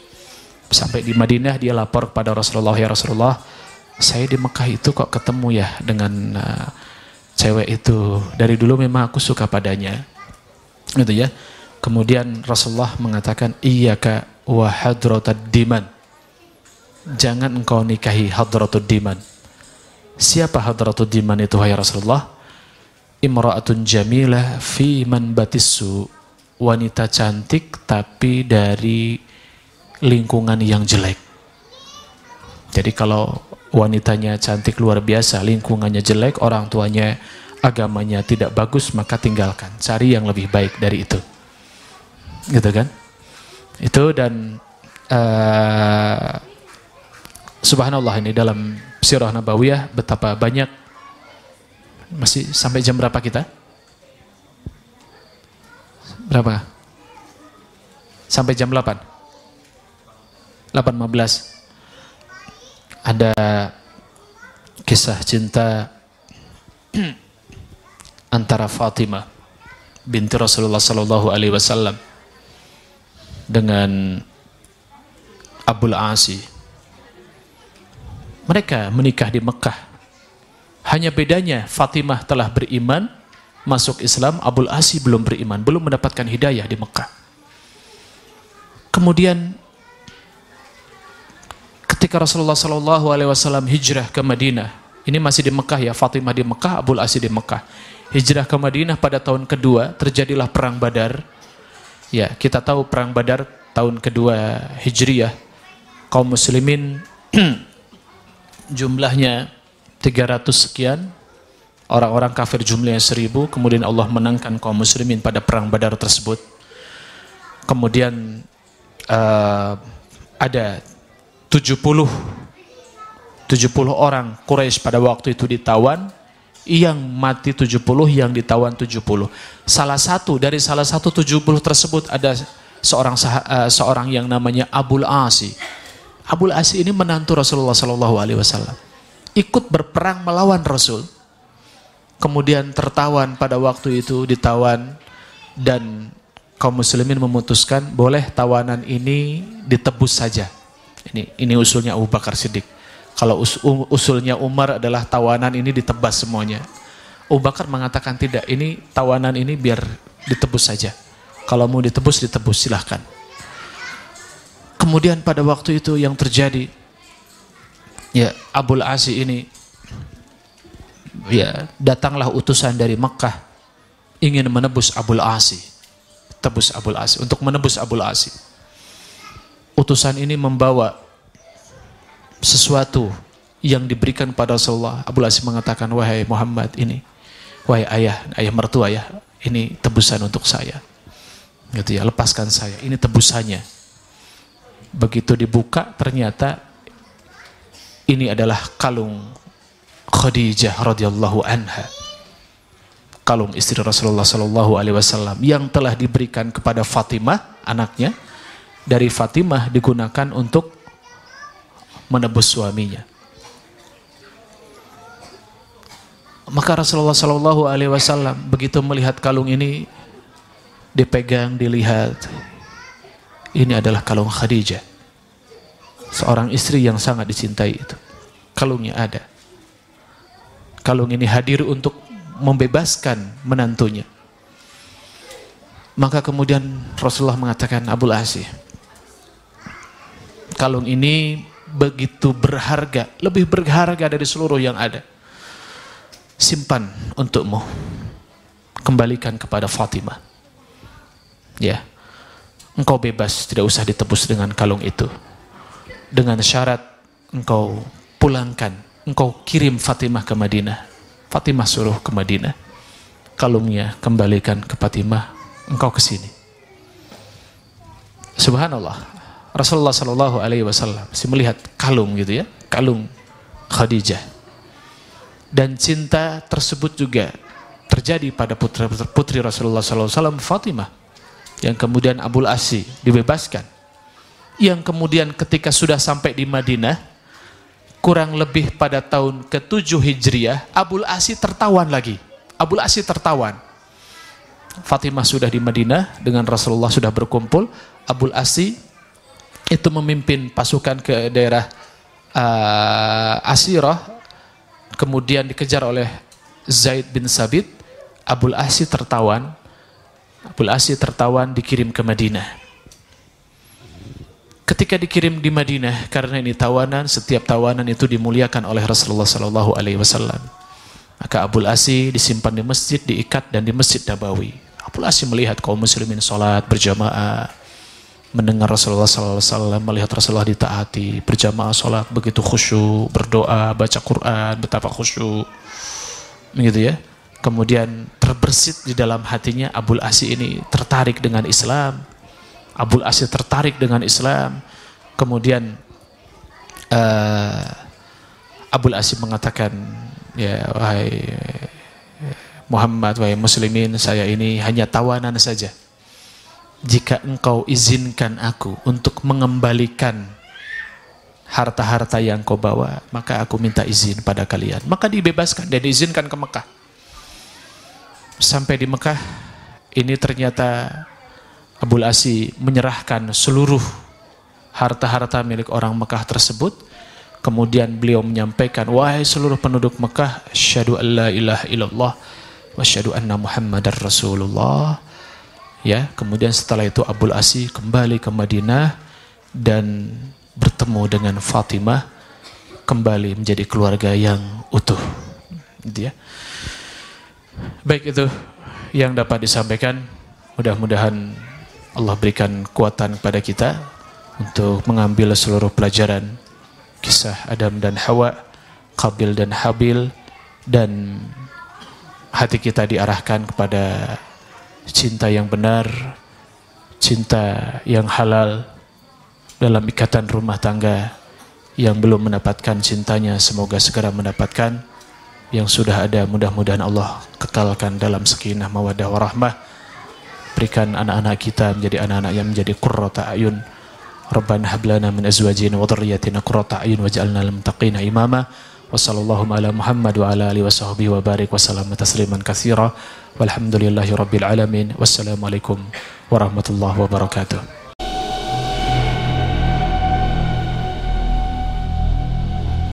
Sampai di Madinah dia lapor kepada Rasulullah, ya Rasulullah, saya di Mekah itu kok ketemu ya dengan cewek itu. Dari dulu memang aku suka padanya, gitu ya. Kemudian Rasulullah mengatakan, iyyaka wa hadratad diman, jangan engkau nikahi hadratud diman. Siapa hadratud diman itu, wahai Rasulullah? Imra'atun jamilah fi man batissu, wanita cantik tapi dari lingkungan yang jelek. Jadi kalau wanitanya cantik luar biasa, lingkungannya jelek, orang tuanya agamanya tidak bagus, maka tinggalkan, cari yang lebih baik dari itu, gitu kan? Itu. Dan subhanallah, ini dalam sirah nabawiyah betapa banyak. Masih sampai jam berapa kita? Berapa? Sampai jam 8? 8.15. Ada kisah cinta antara Fatimah binti Rasulullah sallallahu alaihi wasallam dengan Abul Asi. Mereka menikah di Mekah. Hanya bedanya Fatimah telah beriman, masuk Islam, Abul Asi belum beriman, belum mendapatkan hidayah di Mekah. Kemudian ketika Rasulullah SAW hijrah ke Madinah, ini masih di Mekah ya, Fatimah di Mekah, Abul Asi di Mekah. Hijrah ke Madinah pada tahun kedua, terjadilah perang Badar. Ya, kita tahu perang Badar tahun kedua Hijriyah, kaum muslimin jumlahnya 300 sekian, orang-orang kafir jumlahnya 1000, kemudian Allah menangkan kaum muslimin pada perang Badar tersebut. Kemudian ada 70 orang Quraisy pada waktu itu ditawan, yang mati 70, yang ditawan 70. Salah satu 70 tersebut ada seorang yang namanya Abul Asi. Abul Asi ini menantu Rasulullah SAW. Ikut berperang melawan Rasul, kemudian tertawan pada waktu itu, ditawan, dan kaum muslimin memutuskan boleh tawanan ini ditebus saja. Ini usulnya Abu Bakar Siddiq. Kalau usulnya Umar adalah tawanan ini ditebas semuanya. Abu Bakar mengatakan tidak, ini tawanan ini biar ditebus saja. Kalau mau ditebus, silahkan. Kemudian pada waktu itu yang terjadi, ya, Abul Asi ini, ya, datanglah utusan dari Mekah ingin menebus Abul Asi, untuk menebus Abul Asi. Utusan ini membawa sesuatu yang diberikan pada Rasulullah. Abul Asi mengatakan, wahai Muhammad, ini, wahai ayah mertua ya, ini tebusan untuk saya, gitu ya, lepaskan saya, ini tebusannya. Begitu dibuka, ternyata ini adalah kalung Khadijah radhiyallahu anha, kalung istri Rasulullah sallallahu alaihi wasallam yang telah diberikan kepada Fatimah, anaknya. Dari Fatimah digunakan untuk menebus suaminya. Maka Rasulullah Shallallahu Alaihi Wasallam begitu melihat kalung ini, dipegang, dilihat, ini adalah kalung Khadijah, seorang istri yang sangat dicintai itu. Kalungnya ada. Kalung ini hadir untuk membebaskan menantunya. Maka kemudian Rasulullah mengatakan, Abul Asi, kalung ini begitu berharga, lebih berharga dari seluruh yang ada. Simpan untukmu, kembalikan kepada Fatimah. Ya, engkau bebas, tidak usah ditebus dengan kalung itu. Dengan syarat engkau pulangkan, engkau kirim Fatimah ke Madinah. Fatimah suruh ke Madinah, kalungnya kembalikan ke Fatimah, engkau ke sini. Subhanallah, Rasulullah Shallallahu Alaihi Wasallam masih melihat kalung gitu ya, kalung Khadijah. Dan cinta tersebut juga terjadi pada putri Rasulullah SAW, Fatimah, yang kemudian Abul Asi dibebaskan, yang kemudian ketika sudah sampai di Madinah, kurang lebih pada tahun ke-7 Hijriah, Abul Asi tertawan lagi. Abul Asi tertawan. Fatimah sudah di Madinah, dengan Rasulullah sudah berkumpul. Abul Asi itu memimpin pasukan ke daerah Asirah, kemudian dikejar oleh Zaid bin Sabit. Abul Asi tertawan. Abul Asi tertawan, dikirim ke Madinah. Ketika dikirim di Madinah, karena ini tawanan, setiap tawanan itu dimuliakan oleh Rasulullah Sallallahu Alaihi Wasallam. Maka Abul Asi disimpan di masjid, diikat, dan di Masjid Nabawi. Abul Asi melihat kaum muslimin sholat berjamaah, mendengar Rasulullah Sallallahu Alaihi Wasallam, melihat Rasulullah ditaati, berjamaah sholat begitu khusyuk, berdoa, baca Quran, betapa khusyuk, begitu ya. Kemudian terbersit di dalam hatinya, Abul Asi ini tertarik dengan Islam. Abul Asi tertarik dengan Islam. Kemudian Abul Asi mengatakan, ya wahai Muhammad, wahai muslimin, saya ini hanya tawanan saja. Jika engkau izinkan aku untuk mengembalikan harta-harta yang kau bawa, maka aku minta izin pada kalian. Maka dibebaskan dan diizinkan ke Mekah. Sampai di Mekah, ini ternyata Abul Asi menyerahkan seluruh harta-harta milik orang Mekah tersebut. Kemudian beliau menyampaikan, wahai seluruh penduduk Mekah, asyhadu an la ilaha illallah wa asyhadu anna Muhammadar Rasulullah. Ya, kemudian setelah itu Abul Asi kembali ke Madinah dan bertemu dengan Fatimah, kembali menjadi keluarga yang utuh. Gitu ya. Baik, itu yang dapat disampaikan. Mudah-mudahan Allah berikan kekuatan kepada kita untuk mengambil seluruh pelajaran kisah Adam dan Hawa, Qabil dan Habil, dan hati kita diarahkan kepada cinta yang benar, cinta yang halal dalam ikatan rumah tangga. Yang belum mendapatkan cintanya, semoga segera mendapatkan. Yang sudah ada, mudah-mudahan Allah kekalkan dalam sakinah mawaddah warahmah. Berikan anak-anak kita menjadi anak-anak yang menjadi qurrata ayun. Rabbana hab lana min azwajina wa dhurriyyatina qurrata ayun waj'alna lil muttaqina imama. Wa sallallahu ala Muhammad wa ala alihi wa sahbihi wa barik wa sallam tasliman katsira. Walhamdulillahi rabbil alamin. Wassalamualaikum warahmatullahi wabarakatuh.